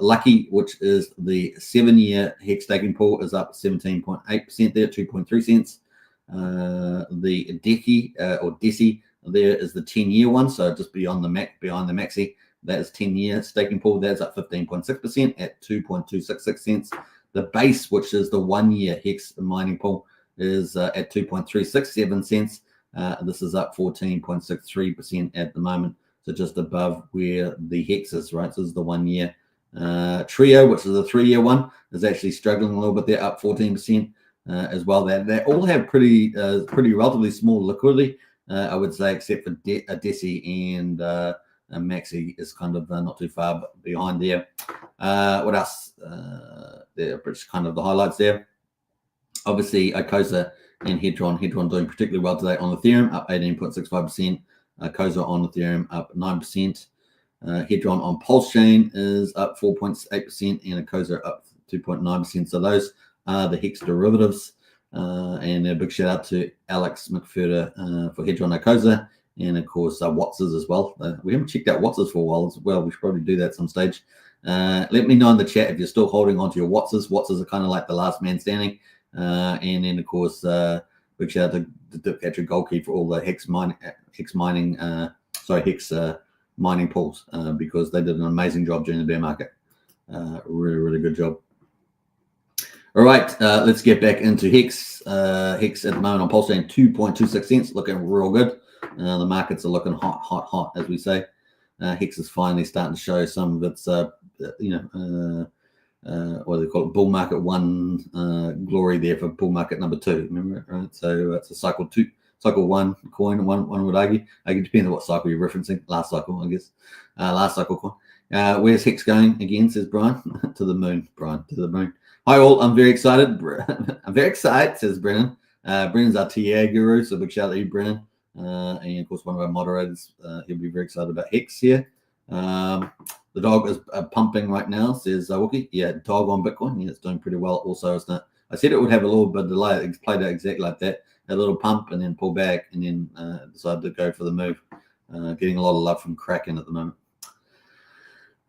Lucky, which is the 7-year hex staking pool, is up 17.8% there, 2.3 cents. The Decky or Deci there is the 10-year one, so just behind the maxi, that is 10-year staking pool. That's up 15.6% at 2.266 cents. The base, which is the 1-year hex mining pool, is at 2.367 cents. This is up 14.63% at the moment, so just above where the hex is, right? So this is the 1-year. Trio, which is the 3-year one, is actually struggling a little bit there, up 14% as well. They all have pretty relatively small liquidity, I would say, except for Deci and Maxi is kind of not too far behind there. What else? There, just kind of the highlights there. Obviously, Acosa and Hedron doing particularly well today on Ethereum, up 18.65%. Acosa on Ethereum up 9%. Hedron on Pulse Chain is up 4.8%, and Acosa up 2.9%. So those are the hex derivatives. And a big shout out to Alex McFurter for Hedron Acosa, and of course Wats's as well. We haven't checked out Wats's for a while as well. We should probably do that at some stage. Let me know in the chat if you're still holding on to your Wats's. Wats's are kind of like the last man standing. And then of course big shout out to Patrick Goldkey for all the hex mining pools, because they did an amazing job during the bear market. Really good job. All right, let's get back into hex. Hex at the moment on Pulse Chain, 2.26 cents, looking real good. The markets are looking hot, as we say. Hex is finally starting to show some of its, what do they call it, bull market 1 glory there for bull market number 2. Remember, right? So it's a cycle 1 coin. One would argue. It depends on what cycle you're referencing. Last cycle, I guess. Last cycle coin. Where's Hex going again? Says Brian. To the moon, Brian. To the moon. Hi all. I'm very excited. I'm very excited. Says Brennan. Brennan's our TA guru, so big shout out to you, Brennan. And of course, one of our moderators. He'll be very excited about Hex here. The dog is pumping right now, says Wookie. Yeah, dog on Bitcoin. Yeah, it's doing pretty well. Also, it's not. I said it would have a little bit of delay. It played out exactly like that. A little pump and then pull back, and then decided to go for the move. Getting a lot of love from Kraken at the moment.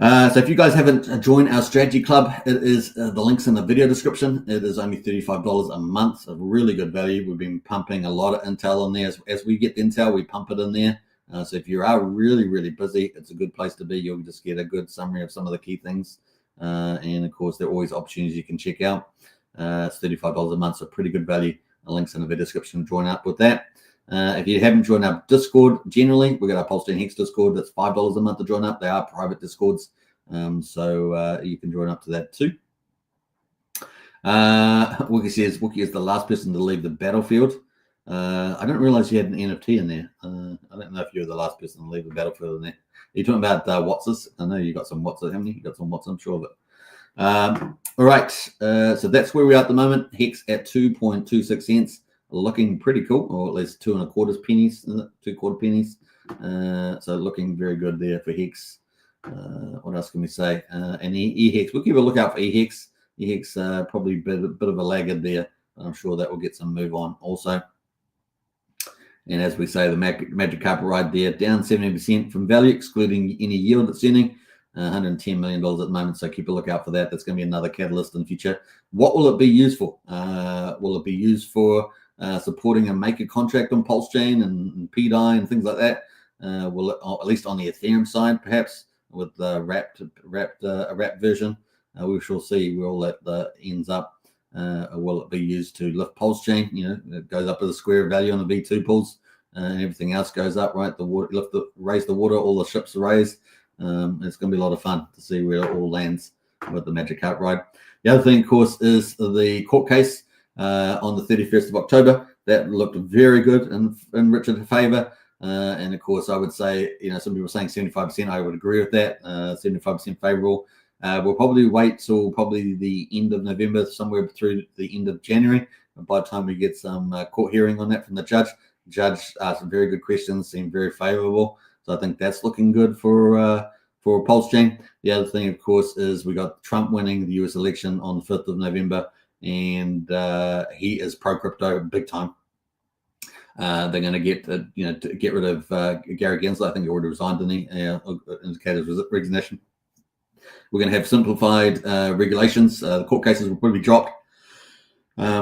So if you guys haven't joined our strategy club, it is the links in the video description. It is only $35 a month of really good value. We've been pumping a lot of intel in there. As we get the intel, we pump it in there. So if you are really busy, it's a good place to be. You'll just get a good summary of some of the key things. And of course, there are always opportunities you can check out. It's $35 a month, so pretty good value. The links in the video description. Join up with that. If you haven't joined our Discord, generally, we've got our Pulse Chain Hex Discord. That's $5 a month to join up. They are private Discords, so you can join up to that too. Wookie says, Wookie is the last person to leave the battlefield. I didn't realize you had an NFT in there. I don't know if you're the last person to leave the battlefield in there. Are you talking about Wats's? I know you got some Wats's, haven't you? You got some Watts, I'm sure of it. All right, so that's where we are at the moment. Hex at 2.26 cents, looking pretty cool, or at least 2.25 pennies, 2.25 pennies. So looking very good there for Hex. What else can we say? And EHEX, we'll keep a lookout for EHEX. EHEX probably a bit of a laggard there, but I'm sure that will get some move on also. And as we say, the magic carpet ride there, down 17% from value, excluding any yield it's earning. $110 million at the moment, so keep a lookout for that. That's going to be another catalyst in the future. What will it be used for? Will it be used for supporting a maker contract on Pulse Chain and PDI and things like that? Will it, at least on the Ethereum side, perhaps with the wrapped version? We shall see where all that ends up. Will it be used to lift Pulse Chain? You know, it goes up as a square value on the V2 pools, and everything else goes up, right? The water, raise the water, all the ships are raised. It's going to be a lot of fun to see where it all lands with the magic carpet ride. The other thing, of course, is the court case on the 31st of October. That looked very good in Richard's favor. And of course, I would say, you know, some people are saying 75%. I would agree with that. 75% favorable. We'll probably wait till probably the end of November, somewhere through the end of January. And by the time we get some court hearing on that from the judge asked some very good questions, seemed very favorable. So So I think that's looking good for Pulse Chain. The other thing, of course, is we got Trump winning the US election on the 5th of November, and he is pro-crypto big time. They're going to get, to get rid of Gary Gensler. I think he already resigned, didn't he? Indicated his resignation. We're going to have simplified regulations. The court cases will probably be dropped.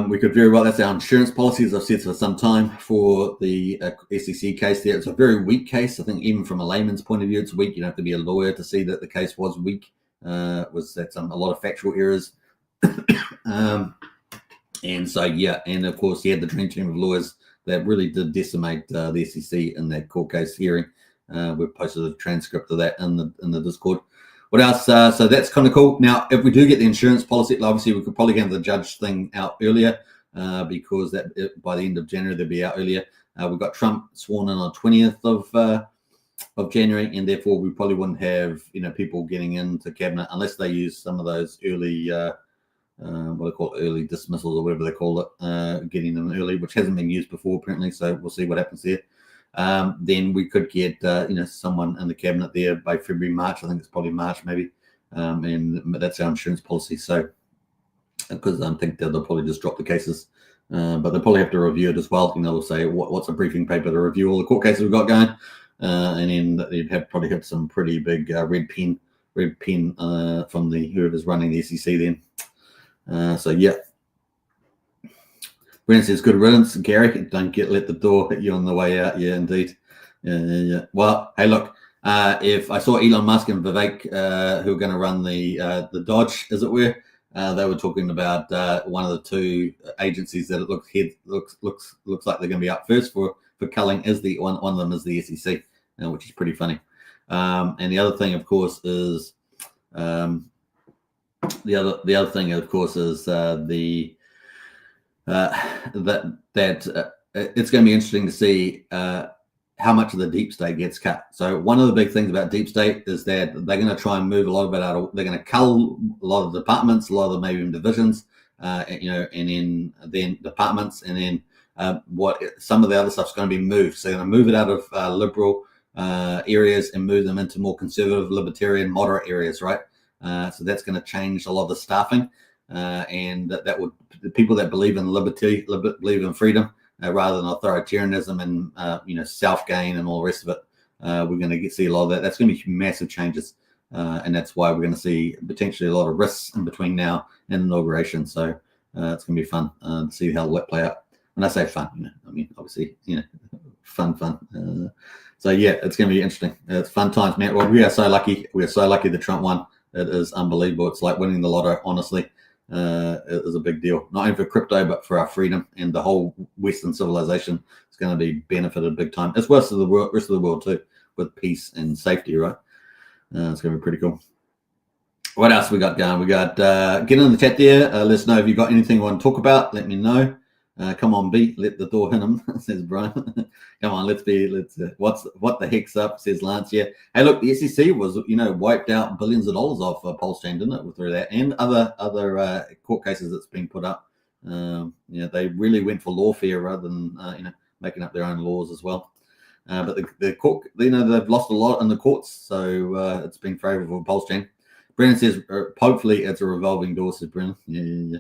We could very well, that's our insurance policy, as I've said for some time, for the SEC case there. It's a very weak case. I think even from a layman's point of view, it's weak. You don't have to be a lawyer to see that the case was weak. Was that a lot of factual errors. And so, yeah, and of course, he had the dream team of lawyers that really did decimate the SEC in that court case hearing. We've posted a transcript of that in the Discord. What else? So that's kind of cool. Now, if we do get the insurance policy, obviously we could probably get the judge thing out earlier because by the end of January they'll be out earlier. We've got Trump sworn in on 20th of January, and therefore we probably wouldn't have people getting into cabinet unless they use some of those early what they call early dismissals or whatever they call it, getting them early, which hasn't been used before apparently. So we'll see what happens there. Then we could get someone in the cabinet there by February, March. I think it's probably March maybe, and that's our insurance policy. So because I think they'll probably just drop the cases, but they'll probably have to review it as well. They'll say what's a briefing paper to review all the court cases we've got going, and then they'd probably have some pretty big red pen from whoever's running the SEC then. So yeah. Brennan says, good riddance, Gary. Don't let the door hit you on the way out. Yeah, indeed. Yeah. Well, hey, look, if I saw Elon Musk and Vivek, who are going to run the Dodge, as it were, they were talking about one of the two agencies that it looks like they're going to be up first for culling is the one of them is the SEC, which is pretty funny. And the other thing, of course, is the other thing, of course, is that it's going to be interesting to see how much of the deep state gets cut. So one of the big things about deep state is that they're going to try and move a lot of it out. They're going to cull a lot of departments, a lot of the maybe even divisions, and then departments, and then some of the other stuff's going to be moved. So they're going to move it out of liberal areas and move them into more conservative, libertarian, moderate areas, right? So that's going to change a lot of the staffing. And that would the people that believe in liberty, believe in freedom, rather than authoritarianism and self gain and all the rest of it. We're going to see a lot of that. That's going to be massive changes, and that's why we're going to see potentially a lot of risks in between now and inauguration. So it's going to be fun to see how that play out. When I say fun, I mean obviously fun. So yeah, it's going to be interesting. It's fun times, man. Well, we are so lucky. We are so lucky that Trump won. It is unbelievable. It's like winning the lotto, honestly. It is a big deal, not only for crypto, but for our freedom and the whole Western civilization. It's going to be benefited big time, as well as the rest of the world too, with peace and safety, right? It's going to be pretty cool. What else we got going? We got get in the chat there. Let us know if you got anything you want to talk about. Let me know. Come on, B. Let the door hit him, says Brian. Come on, let's what the heck's up, says Lance. Yeah. Hey, look, the SEC was, wiped out billions of dollars off Pulse Chain, didn't it, through that, and other court cases that's been put up. They really went for lawfare rather than making up their own laws as well. But the court, they've lost a lot in the courts, so it's been favourable for Pulse Chain. Brennan says, hopefully it's a revolving door, says Brennan. Yeah.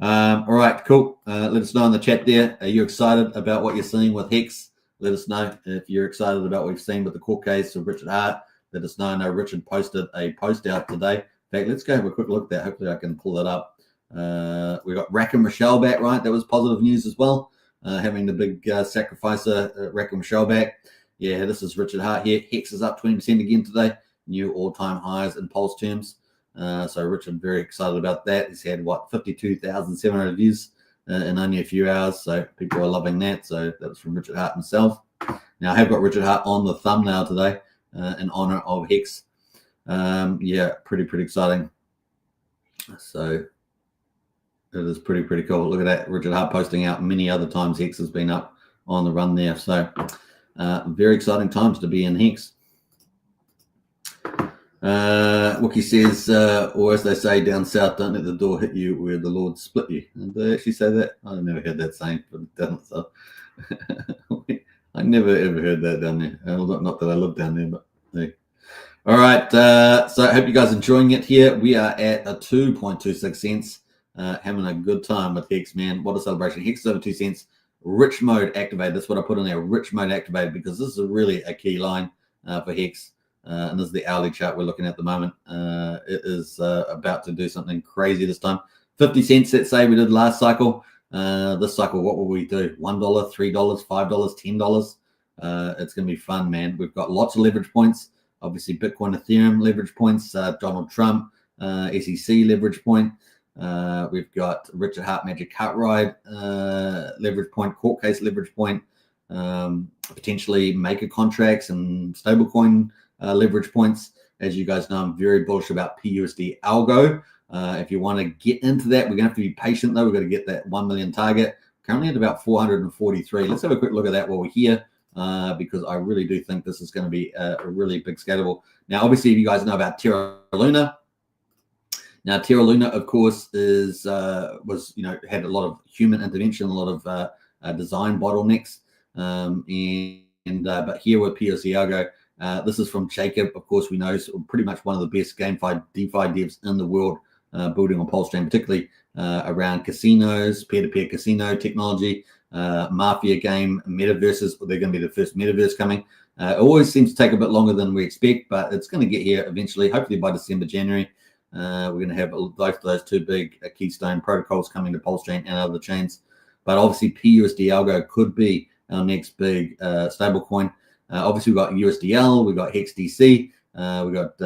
All right, cool. Let us know in the chat there. Are you excited about what you're seeing with Hex? Let us know if you're excited about what we've seen with the court case of Richard Hart. Let us know. I know Richard posted a post out today. In fact, let's go have a quick look at that. Hopefully I can pull that up. We got Rack and Michelle back, right? That was positive news as well. Having the big sacrificer, Rack and Michelle back. Yeah, this is Richard Hart here. Hex is up 20% again today. New all-time highs in Pulse terms. So Richard, very excited about that. He's had 52,700 views in only a few hours. So people are loving that. So that was from Richard Hart himself. Now I have got Richard Hart on the thumbnail today in honor of Hex. Yeah, pretty exciting. So it is pretty cool. Look at that, Richard Hart posting out many other times Hex has been up on the run there. So very exciting times to be in Hex. Wookie says, or as they say down south, don't let the door hit you where the Lord split you. And they actually say that. I've never heard that saying, but it doesn't. So I I never ever heard that down there. Not that I live down there, but hey. All right. So I hope you guys are enjoying it here. We are at a 2.26 cents. Having a good time with Hex, man. What a celebration. Hex is over 2 cents. Rich mode activated. That's what I put on there. Rich mode activated, because this is really a key line for Hex. And this is the hourly chart we're looking at the moment. It is about to do something crazy this time. 50 cents, let's say we did last cycle. This cycle, what will we do? $1, $3, $5, $10. It's going to be fun, man. We've got lots of leverage points. Obviously, Bitcoin, Ethereum leverage points. Donald Trump, SEC leverage point. We've got Richard Hart Magic Cartwright leverage point, court case leverage point, potentially maker contracts and stablecoin leverage points. As you guys know, I'm very bullish about PUSD ALGO. If you want to get into that, we're going to have to be patient, though. We've got to get that 1 million target. Currently at about 443. Let's have a quick look at that while we're here, because I really do think this is going to be a really big scalable. Now, obviously, if you guys know about Terra Luna. Now, Terra Luna, of course, is had a lot of human intervention, a lot of design bottlenecks, but here with PUSD ALGO, this is from Jacob. Of course, we know pretty much one of the best GameFi DeFi devs in the world, building on Pulse Chain, particularly around casinos, peer-to-peer casino technology, mafia game, metaverses. They're going to be the first metaverse coming. It always seems to take a bit longer than we expect, but it's going to get here eventually, hopefully by December, January. We're going to have both of those two big keystone protocols coming to Pulse Chain and other chains. But obviously, PUSD ALGO could be our next big stablecoin. Obviously, we've got USDL, we've got HexDC, we've got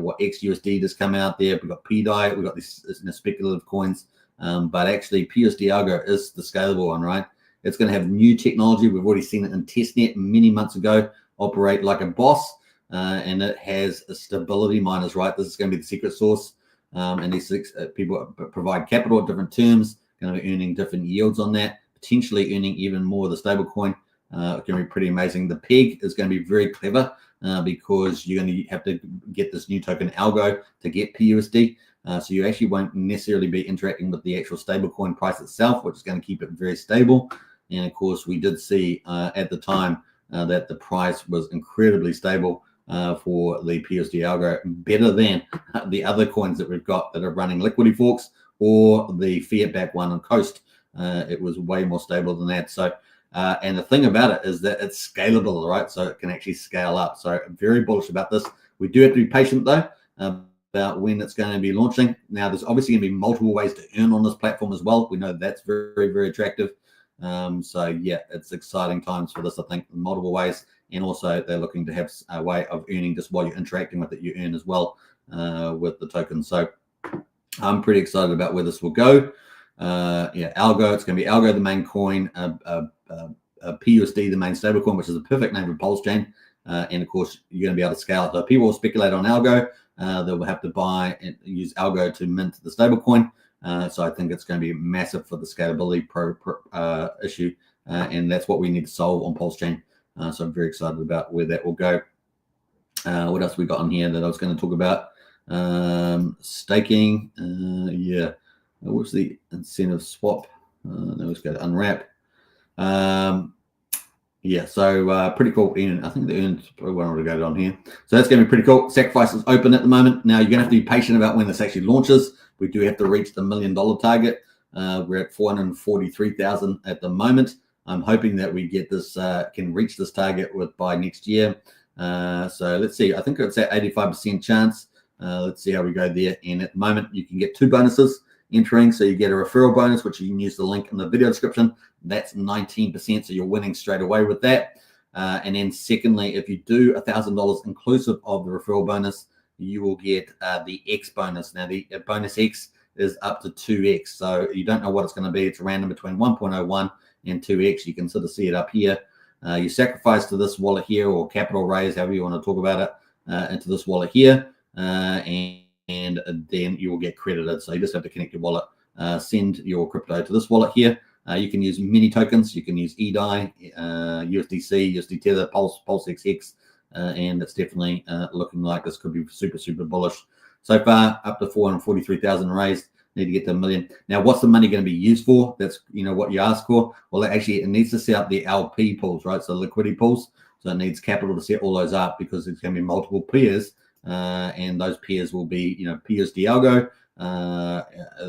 what XUSD just come out there. We've got PDI, we've got these speculative coins. But actually, PUSD ALGO is the scalable one, right? It's going to have new technology. We've already seen it in testnet many months ago, operate like a boss. And it has a stability miners, right? This is going to be the secret sauce. And these people provide capital at different terms, going to be earning different yields on that, potentially earning even more of the stable coin. It's going to be pretty amazing. The peg is going to be very clever because you're going to have to get this new token ALGO to get PUSD. So you actually won't necessarily be interacting with the actual stablecoin price itself, which is going to keep it very stable. And of course, we did see at the time that the price was incredibly stable for the PUSD ALGO, better than the other coins that we've got that are running liquidity forks or the fiat-backed one on Coast. It was way more stable than that. So, and the thing about it is that it's scalable, right? So it can actually scale up. So I'm very bullish about this. We do have to be patient, though, about when it's going to be launching. Now, there's obviously going to be multiple ways to earn on this platform as well. We know that's very, very attractive. So yeah, it's exciting times for this, I think, in multiple ways. And also they're looking to have a way of earning just while you're interacting with it, you earn as well with the token. So I'm pretty excited about where this will go. ALGO, it's going to be ALGO, the main coin, PUSD, the main stablecoin, which is a perfect name for Pulse Chain. And of course, you're going to be able to scale it. So people will speculate on ALGO. They will have to buy and use ALGO to mint the stablecoin. So I think it's going to be massive for the scalability issue. And that's what we need to solve on Pulse Chain. So I'm very excited about where that will go. What else we got on here that I was going to talk about? Staking. What's the incentive swap? Now let's go to unwrap. So pretty cool. I think the earnings probably won't go on here. So that's going to be pretty cool. Sacrifice is open at the moment. Now you're going to have to be patient about when this actually launches. We do have to reach the $1 million target. We're at 443,000 at the moment. I'm hoping that we get this, can reach this target by next year. So let's see. I think it's at 85% chance. Let's see how we go there. And at the moment, you can get 2 bonuses entering. So you get a referral bonus, which you can use the link in the video description. That's 19%. So you're winning straight away with that. And then secondly, if you do $1,000 inclusive of the referral bonus, you will get the X bonus. Now the bonus X is up to 2X. So you don't know what it's going to be. It's random between 1.01 and 2X. You can sort of see it up here. You sacrifice to this wallet here, or capital raise, however you want to talk about it, into this wallet here. And then you will get credited. So you just have to connect your wallet, send your crypto to this wallet here. You can use mini tokens. You can use EDI, USDC, USD Tether, Pulse XX, and it's definitely looking like this could be super, super bullish. So far, up to 443,000 raised. Need to get to 1 million. Now, what's the money going to be used for? That's, what you ask for. Well, actually, it needs to set up the LP pools, right? So liquidity pools. So it needs capital to set all those up because there's going to be multiple peers, and those peers will be, PUSD ALGO,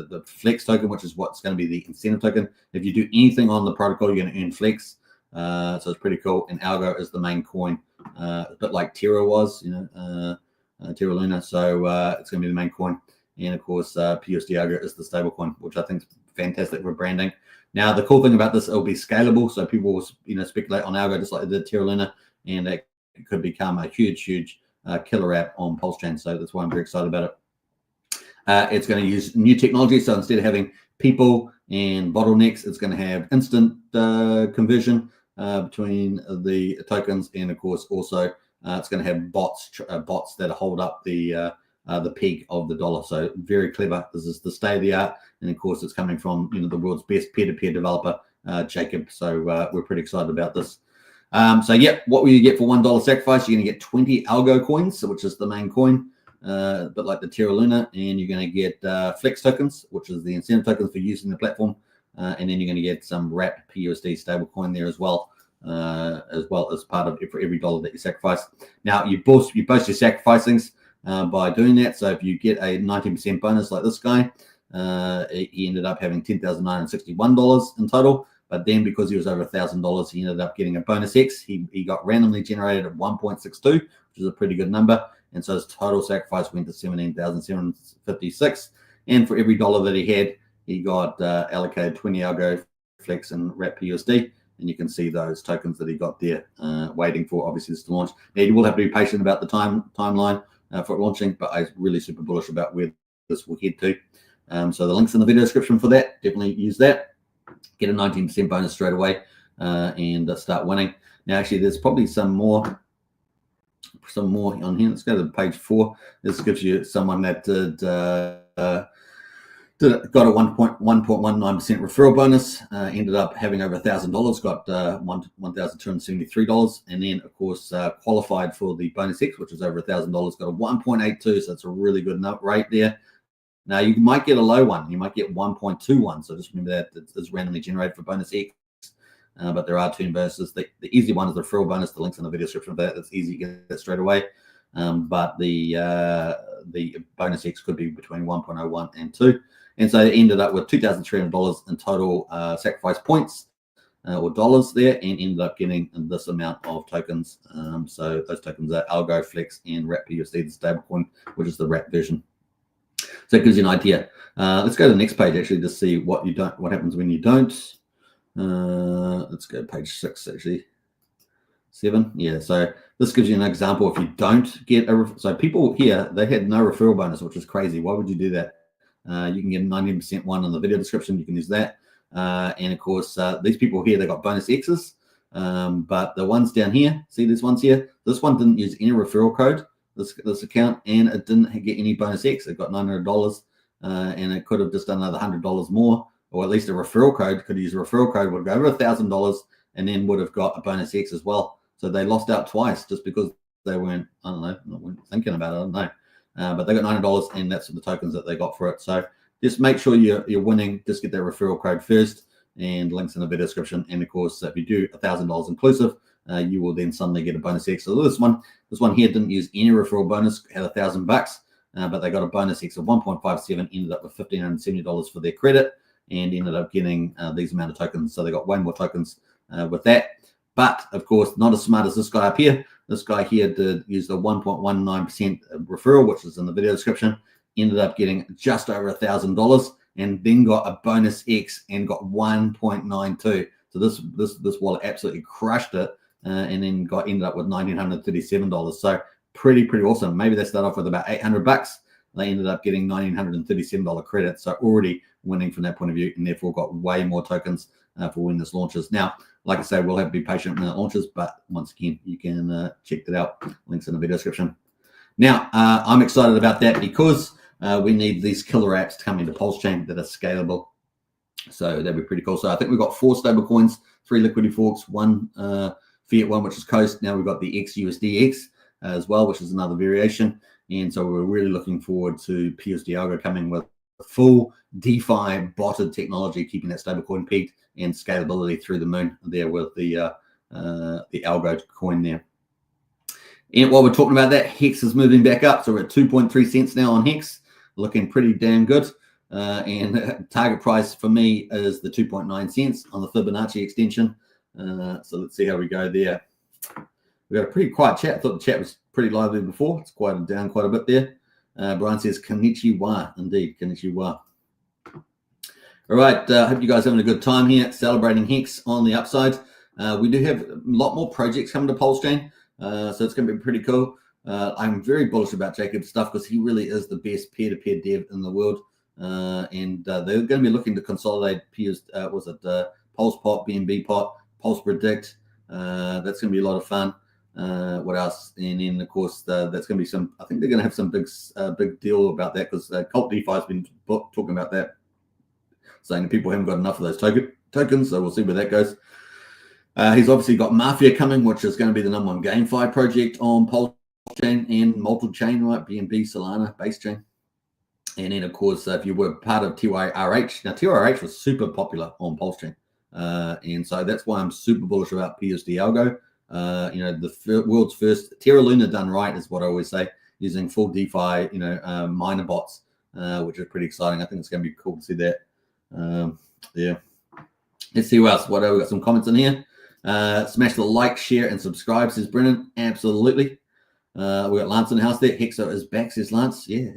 the Flex token, which is what's going to be the incentive token. If you do anything on the protocol, you're going to earn Flex. So it's pretty cool. And ALGO is the main coin, a bit like Terra was, Terra Luna. So it's going to be the main coin. And of course, PUSD ALGO is the stable coin, which I think is fantastic for branding. Now, the cool thing about this, it'll be scalable. So people will, speculate on ALGO just like they did Terra Luna, and it could become a huge killer app on Pulse Chain. So that's why I'm very excited about it. It's going to use new technology. So instead of having people and bottlenecks, it's going to have instant conversion between the tokens, and of course also it's going to have bots that hold up the peg of the dollar. So very clever. This is the state of the art, and of course it's coming from the world's best peer-to-peer developer, Jacob. So we're pretty excited about this. So yeah, what will you get for $1 sacrifice? You're going to get 20 ALGO coins, which is the main coin, a bit like the Terra Luna, and you're going to get Flex tokens, which is the incentive tokens for using the platform, and then you're going to get some wrapped PUSD stablecoin there as well as part of for every dollar that you sacrifice. Now you boast your sacrificings by doing that. So if you get a 19% bonus like this guy, he ended up having $10,961 in total. But then because he was over $1,000, he ended up getting a bonus X. He got randomly generated at 1.62, which is a pretty good number. And so his total sacrifice went to 17,756. And for every dollar that he had, he got allocated 20 ALGO, Flex, and wrap PUSD. And you can see those tokens that he got there waiting for, obviously, this to launch. Now, you will have to be patient about the timeline for it launching, but I'm really super bullish about where this will head to. So the link's in the video description for that. Definitely use that. Get a 19% bonus straight away and start winning. Now, actually, there's probably some more on here. Let's go to page 4. This gives you someone that got a 1.19% referral bonus, ended up having over $1,000, got $1,273, and then of course qualified for the bonus X, which is over $1,000, got a 1.82, so it's a really good rate there. Now you might get a low one, you might get 1.21, so just remember that it's randomly generated for bonus X, but there are 2 bonuses. The easy one is the referral bonus. The link's in the video description for that. That's easy to get that straight away. But the bonus X could be between 1.01 and 2. And so it ended up with $2,300 in total sacrifice points or dollars there, and ended up getting this amount of tokens. So those tokens are ALGO, Flex, and wrap PUSD, the stablecoin, which is the wrap version. So it gives you an idea. Let's go to the next page actually to see what happens when you don't. Let's go to page 6 actually. 7, yeah. So this gives you an example if you don't get so people here, they had no referral bonus, which is crazy. Why would you do that? You can get a 19% one in the video description. You can use that. And of course, these people here, they got bonus X's. But the ones down here, see these ones here? This one didn't use any referral code, this account, and it didn't get any bonus X. It got $900, and it could have just done another $100 more, or at least a referral code. Could use a referral code, would go over $1,000, and then would have got a bonus X as well. So they lost out twice just because they weren't, weren't thinking about it. I don't know. But they got $900, and that's the tokens that they got for it. So just make sure you're winning. Just get that referral code first, and links in the video description. And of course, if you do $1,000 inclusive, you will then suddenly get a bonus X. So this one here didn't use any referral bonus, had $1,000, but they got a bonus X of 1.57, ended up with $1,570 for their credit, and ended up getting these amount of tokens. So they got way more tokens with that. But of course, not as smart as this guy up here. This guy here did use the 1.19% referral, which is in the video description. Ended up getting just over $1,000, and then got a bonus X and got 1.92. So this wallet absolutely crushed it, and then ended up with $1,937. So pretty awesome. Maybe they start off with about $800. They ended up getting $1,937 credit. So already winning from that point of view, and therefore got way more tokens for when this launches. Now, like I say, we'll have to be patient when it launches, but once again, you can check that out. Links in the video description. Now, I'm excited about that because we need these killer apps to come into Pulse Chain that are scalable. So that'd be pretty cool. So I think we've got 4 stable coins, 3 liquidity forks, 1 fiat one, which is Coast. Now we've got the XUSDX as well, which is another variation. And so we're really looking forward to PUSD ALGO coming with full DeFi botted technology, keeping that stablecoin peaked and scalability through the moon there with the ALGO coin there. And while we're talking about that, Hex is moving back up. So we're at 2.3 cents now on Hex, looking pretty damn good. And target price for me is the 2.9 cents on the Fibonacci extension. So let's see how we go there. We got a pretty quiet chat. I thought the chat was pretty lively before. It's quieted down quite a bit there. Brian says, Konnichiwa. Indeed, Konnichiwa. All right. Hope you guys are having a good time here, celebrating Hex on the upside. We do have a lot more projects coming to Pulse Chain. So it's going to be pretty cool. I'm very bullish about Jacob's stuff because he really is the best peer-to-peer dev in the world. And they're going to be looking to consolidate Pulse Pot, BNB Pot, Pulse Predict. That's going to be a lot of fun. What else? And then, of course, that's going to be some. I think they're going to have some big deal about that because Cult DeFi has been talking about that, saying that people haven't got enough of those tokens. So we'll see where that goes. He's obviously got Mafia coming, which is going to be the #1 GameFi project on Pulse Chain and multi-chain, right? BNB, Solana, base chain. And then, of course, if you were part of TYRH, now TYRH was super popular on Pulse Chain. And so that's why I'm super bullish about PUSD ALGO. The world's first Terra Luna done right is what I always say, using full DeFi, miner bots, which is pretty exciting. I think it's going to be cool to see that. Yeah. Let's see who else. What we got some comments in here. Smash the like, share, and subscribe, says Brennan. Absolutely. We got Lance in the house there. Hexo is back, says Lance. Yeah.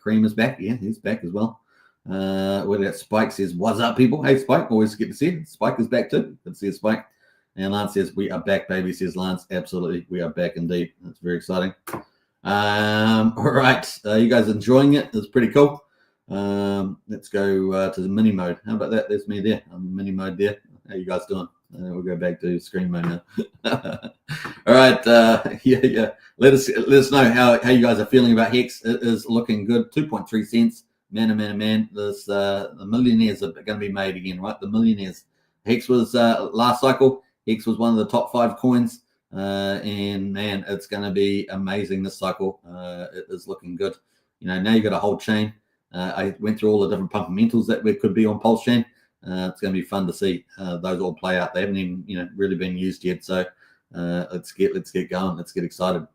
Cream is back. Yeah, he's back as well. We got Spike says, what's up, people? Hey, Spike. Always good to see you. Spike is back too. Good to see you, Spike. And Lance says, we are back, baby, says Lance. Absolutely. We are back indeed. That's very exciting. All right. You guys enjoying it? It's pretty cool. Let's go to the mini mode. How about that? There's me there. I'm in mini mode there. How you guys doing? We'll go back to screen mode now. All right. Yeah. Let us know how you guys are feeling about Hex. It is looking good. 2.3 cents. Man. This the millionaires are going to be made again, right? The millionaires. Hex was last cycle. Hex was one of the top 5 coins. And man, it's going to be amazing this cycle. It is looking good. Now you got a whole chain. I went through all the different fundamentals that could be on Pulse Chain. It's going to be fun to see those all play out. They haven't even, really been used yet. So let's get going. Let's get excited.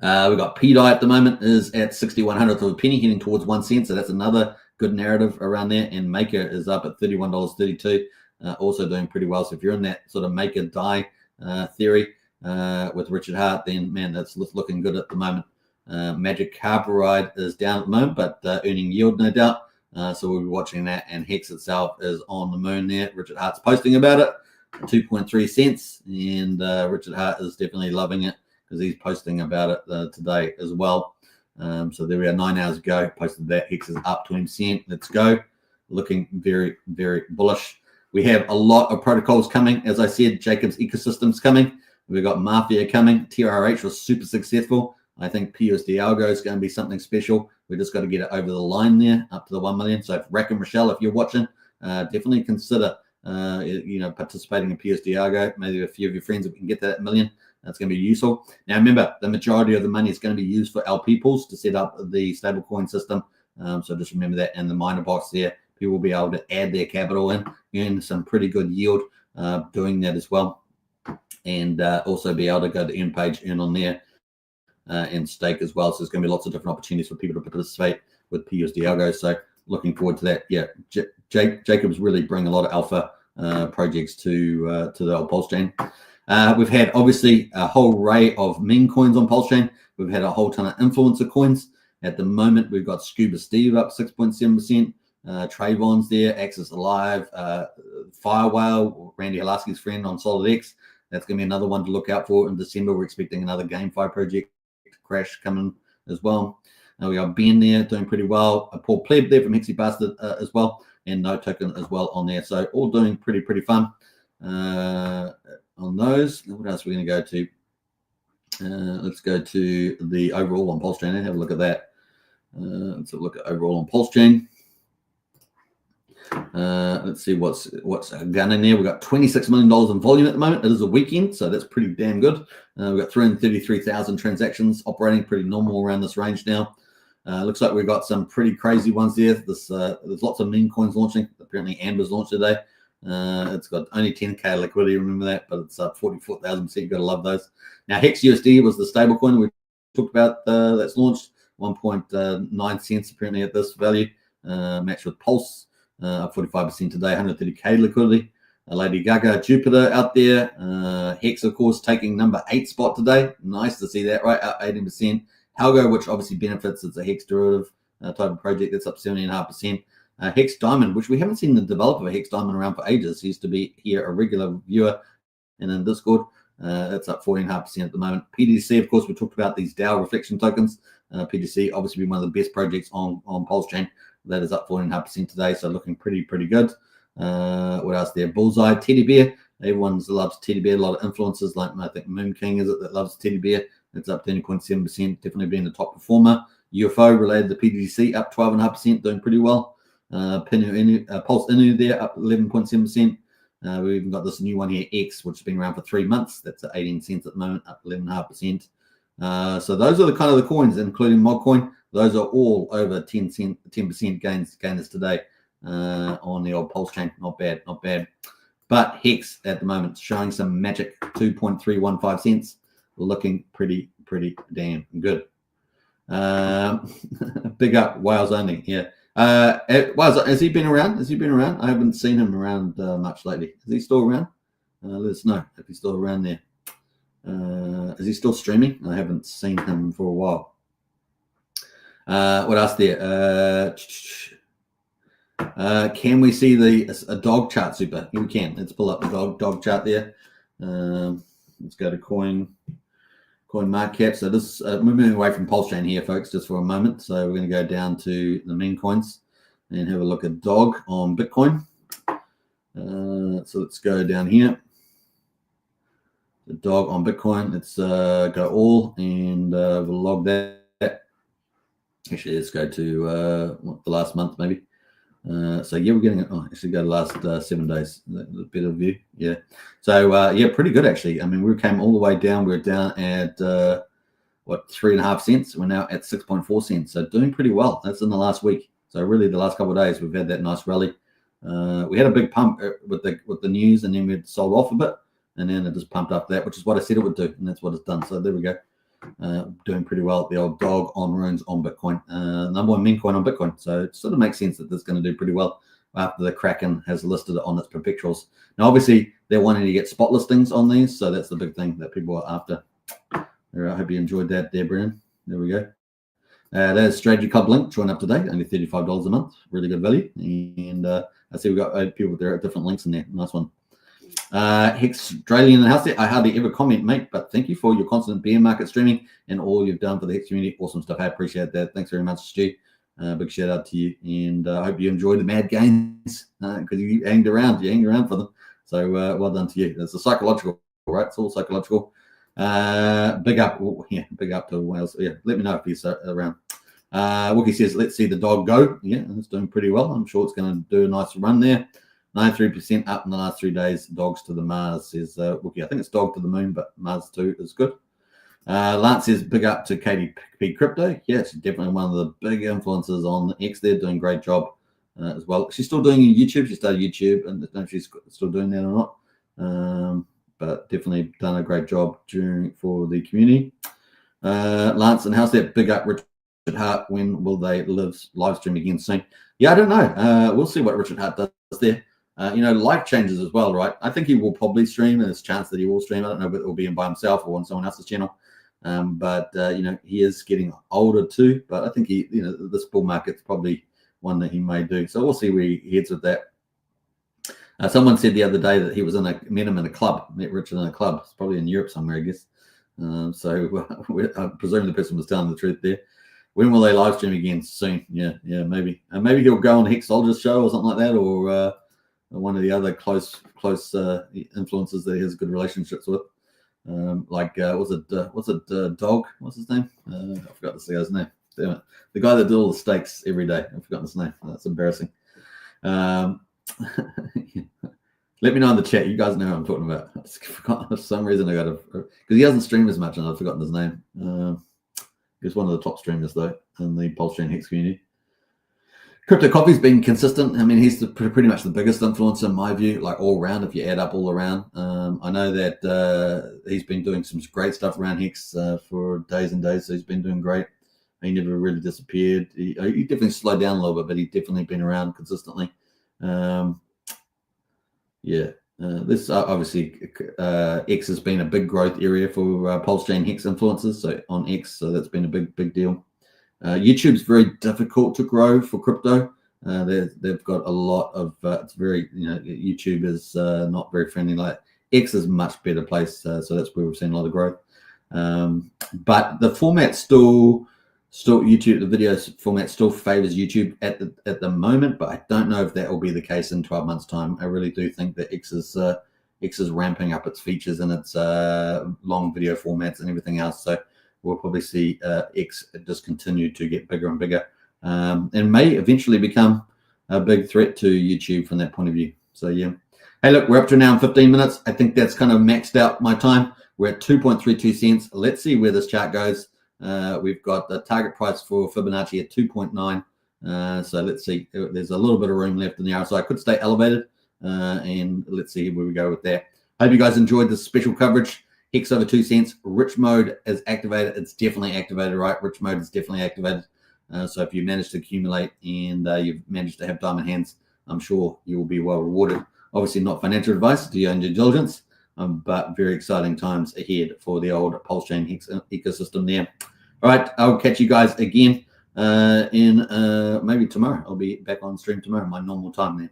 We've got PDI at the moment is at 61/100th of a penny, heading towards 1 cent. So that's another good narrative around there. And Maker is up at $31.32, also doing pretty well. So if you're in that sort of Maker die theory with Richard Hart, then man, that's looking good at the moment. Magic Carver Ride is down at the moment, but earning yield, no doubt. So we'll be watching that. And Hex itself is on the moon there. Richard Hart's posting about it, 2.3 cents. And Richard Hart is definitely loving it because he's posting about it today as well. So there we are, 9 hours ago, posted that. Hex is up 20%. Let's go. Looking very, very bullish. We have a lot of protocols coming. As I said, Jacob's ecosystem's coming. We've got Mafia coming. TRH was super successful. I think PUSD ALGO is going to be something special. We just got to get it over the line there, up to the 1 million. So, Rack and Rochelle, if you're watching, definitely consider, participating in PUSD ALGO. Maybe a few of your friends, if we can get that 1 million, that's going to be useful. Now, remember, the majority of the money is going to be used for LP pools to set up the stablecoin system. So just remember that. And the miner box there, people will be able to add their capital in, earn some pretty good yield doing that as well. And also be able to go to the end page, earn on there. And stake as well. So there's going to be lots of different opportunities for people to participate with PUSD ALGO. So looking forward to that. Yeah, Jacob's really bring a lot of alpha projects to the old Pulse Chain. We've had obviously a whole array of meme coins on Pulse Chain. We've had a whole ton of influencer coins. At the moment, we've got Scuba Steve up 6.7%. Trayvon's there, Axis Alive, Firewhale, Randy Halasky's friend on SolidX. That's going to be another one to look out for. In December, we're expecting another GameFi project crash coming as well. We got Ben there doing pretty well. Paul Pleb there from Hexy Bastard as well, and No Token as well on there. So all doing pretty fun on those. What else are we going to go to? Let's go to the overall on Pulse Chain and have a look at that. Let's have a look at overall on Pulse Chain. Let's see what's done in there. We've got $26 million in volume at the moment. It is a weekend, so that's pretty damn good. We've got 333,000 transactions operating, pretty normal around this range now. Looks like we've got some pretty crazy ones there. There's lots of meme coins launching. Apparently, Amber's launched today. It's got only 10K liquidity, remember that, but it's up 44,000%. You've got to love those. Now, Hex USD was the stable coin we talked about that's launched. 1.9 cents apparently at this value. Matched with Pulse, up 45% today, 130K liquidity. Lady Gaga, Jupiter out there. Hex, of course, taking number 8 spot today. Nice to see that, right? Up 18%. ALGO, which obviously benefits, it's a Hex derivative type of project, that's up 70.5%. Hex Diamond, which we haven't seen the developer of Hex Diamond around for ages. He used to be here a regular viewer and in Discord. That's up 14.5% at the moment. PDC, of course, we talked about these DAO reflection tokens. PDC obviously been one of the best projects on Pulse Chain. That is up 14.5% today, so looking pretty good. What else there? Bullseye, Teddy Bear. Everyone loves Teddy Bear. A lot of influencers, like I think Moon King is it that loves Teddy Bear. It's up 30.7%, definitely being the top performer. UFO related to PDC up 12.5%, doing pretty well. Pulse Inu there up 11.7%. We've even got this new one here, X, which has been around for 3 months. That's at 18 cents at the moment, up 11.5%. So those are the kind of the coins, including ModCoin. Those are all over 10% gainers today on the old Pulse Chain. Not bad. But Hex at the moment showing some magic, 2.315 cents, looking pretty damn good. Big up Wales only, yeah. Wales, has he been around? I haven't seen him around much lately. Is he still around? Let us know if he's still around there. Is he still streaming? I haven't seen him for a while. What else there? Can we see a dog chart, Super? We can. Let's pull up the dog chart there. Let's go to coin market cap. So this we're moving away from Pulse Chain here, folks, just for a moment. So we're going to go down to the meme coins and have a look at dog on Bitcoin. So let's go down here. The dog on Bitcoin. Let's go all and we'll log that. Actually, let's go to the last month maybe. So yeah, we're getting actually go to the last 7 days. A bit of view, yeah. So yeah, pretty good actually. I mean, we came all the way down. We're down at 3.5 cents. We're now at 6.4 cents. So doing pretty well. That's in the last week. So really, the last couple of days, we've had that nice rally. We had a big pump with the news, and then we sold off a bit, and then it just pumped up that, which is what I said it would do, and that's what it's done. So there we go. Doing pretty well. The old dog on runes on Bitcoin, number one meme coin on Bitcoin. So it sort of makes sense that this is going to do pretty well after the Kraken has listed it on its perpetuals. Now, obviously, they're wanting to get spot listings on these, so that's the big thing that people are after. I hope you enjoyed that there, Brennan. There we go. There's Strategy Club link. Join up today. Only $35 a month. Really good value. And I see we've got people there at different links in there. Nice one. Hex Australian and House there. I hardly ever comment, mate, but thank you for your constant bear market streaming and all you've done for the Hex community. Awesome stuff. I appreciate that. Thanks very much, Stu. Big shout out to you, and I hope you enjoy the mad gains because you hanged around. You hanged around for them. So well done to you. It's a psychological, right? It's all psychological. Big up to Wales. Yeah, let me know if he's around. Wookie says, let's see the dog go. Yeah, it's doing pretty well. I'm sure it's going to do a nice run there. 93% up in the last 3 days. Dogs to the Mars, says Wookie. I think it's dog to the moon, but Mars too is good. Lance says, big up to KDP Crypto. Yeah, she's definitely one of the big influencers on X there, doing a great job as well. She's still doing YouTube. She started YouTube, and I don't know if she's still doing that or not. But definitely done a great job for the community. Lance and how's that? Big up Richard Hart. When will they live stream again soon? Yeah, I don't know. We'll see what Richard Hart does there. Life changes as well, right? I think he will probably stream, and there's a chance that he will stream. I don't know whether it will be by himself or on someone else's channel. But he is getting older too. But I think this bull market's probably one that he may do. So we'll see where he heads with that. Someone said the other day that he was met him in a club, met Richard in a club. It's probably in Europe somewhere, I guess. So I presume the person was telling the truth there. When will they live stream again? Soon. Yeah, maybe. Maybe he'll go on Hex Soldier's show or something like that, or one of the other close influencers that he has good relationships with. What's it Dog? What's his name? I forgot this guy's name. Damn it. The guy that did all the stakes every day. I've forgotten his name. That's embarrassing. Let me know in the chat. You guys know who I'm talking about. I just forgot for some reason. I got to, because he hasn't streamed as much, and I've forgotten his name. He's one of the top streamers though in the Pulse Chain Hex community. Crypto Coffee's been consistent. I mean, he's pretty much the biggest influencer in my view, like all around, if you add up all around. I know that he's been doing some great stuff around Hex for days and days, so he's been doing great. He never really disappeared. He definitely slowed down a little bit, but he's definitely been around consistently. This obviously X has been a big growth area for Pulse Chain Hex influencers, so on X, so that's been a big deal. YouTube's very difficult to grow for crypto. They've got a lot of it's very, YouTube is not very friendly. Like X is a much better place, so that's where we've seen a lot of growth. But the format still YouTube, the videos format still favors YouTube at the moment, but I don't know if that will be the case in 12 months time. I really do think that X is ramping up its features and its long video formats and everything else. So we'll probably see X just continue to get bigger and bigger, and may eventually become a big threat to YouTube from that point of view. So yeah. Hey, look, we're up to now in 15 minutes. I think that's kind of maxed out my time. We're at 2.32 cents. Let's see where this chart goes. We've got the target price for Fibonacci at 2.9. So let's see. There's a little bit of room left in the RSI. I could stay elevated, and let's see where we go with that. Hope you guys enjoyed this special coverage. Hex over 2 cents. Rich mode is activated. It's definitely activated, right? Rich mode is definitely activated. So if you manage to accumulate and you've managed to have diamond hands, I'm sure you will be well rewarded. Obviously not financial advice, do your own due diligence, but very exciting times ahead for the old Pulse Chain Hex ecosystem there. All right, I'll catch you guys again in maybe tomorrow. I'll be back on stream tomorrow, my normal time there.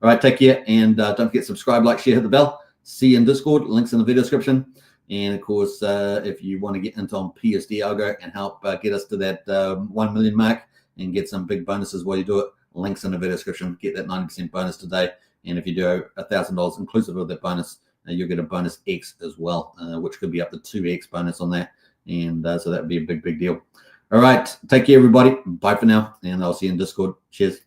All right, take care, and don't forget, subscribe, like, share, hit the bell. See you in Discord, links in the video description. And of course, if you want to get into on PUSD ALGO and help get us to that 1 million mark and get some big bonuses while you do it, links in the video description. Get that 90% bonus today. And if you do $1,000 inclusive of that bonus, you'll get a bonus X as well, which could be up to 2X bonus on that. And so that would be a big deal. All right. Take care, everybody. Bye for now. And I'll see you in Discord. Cheers.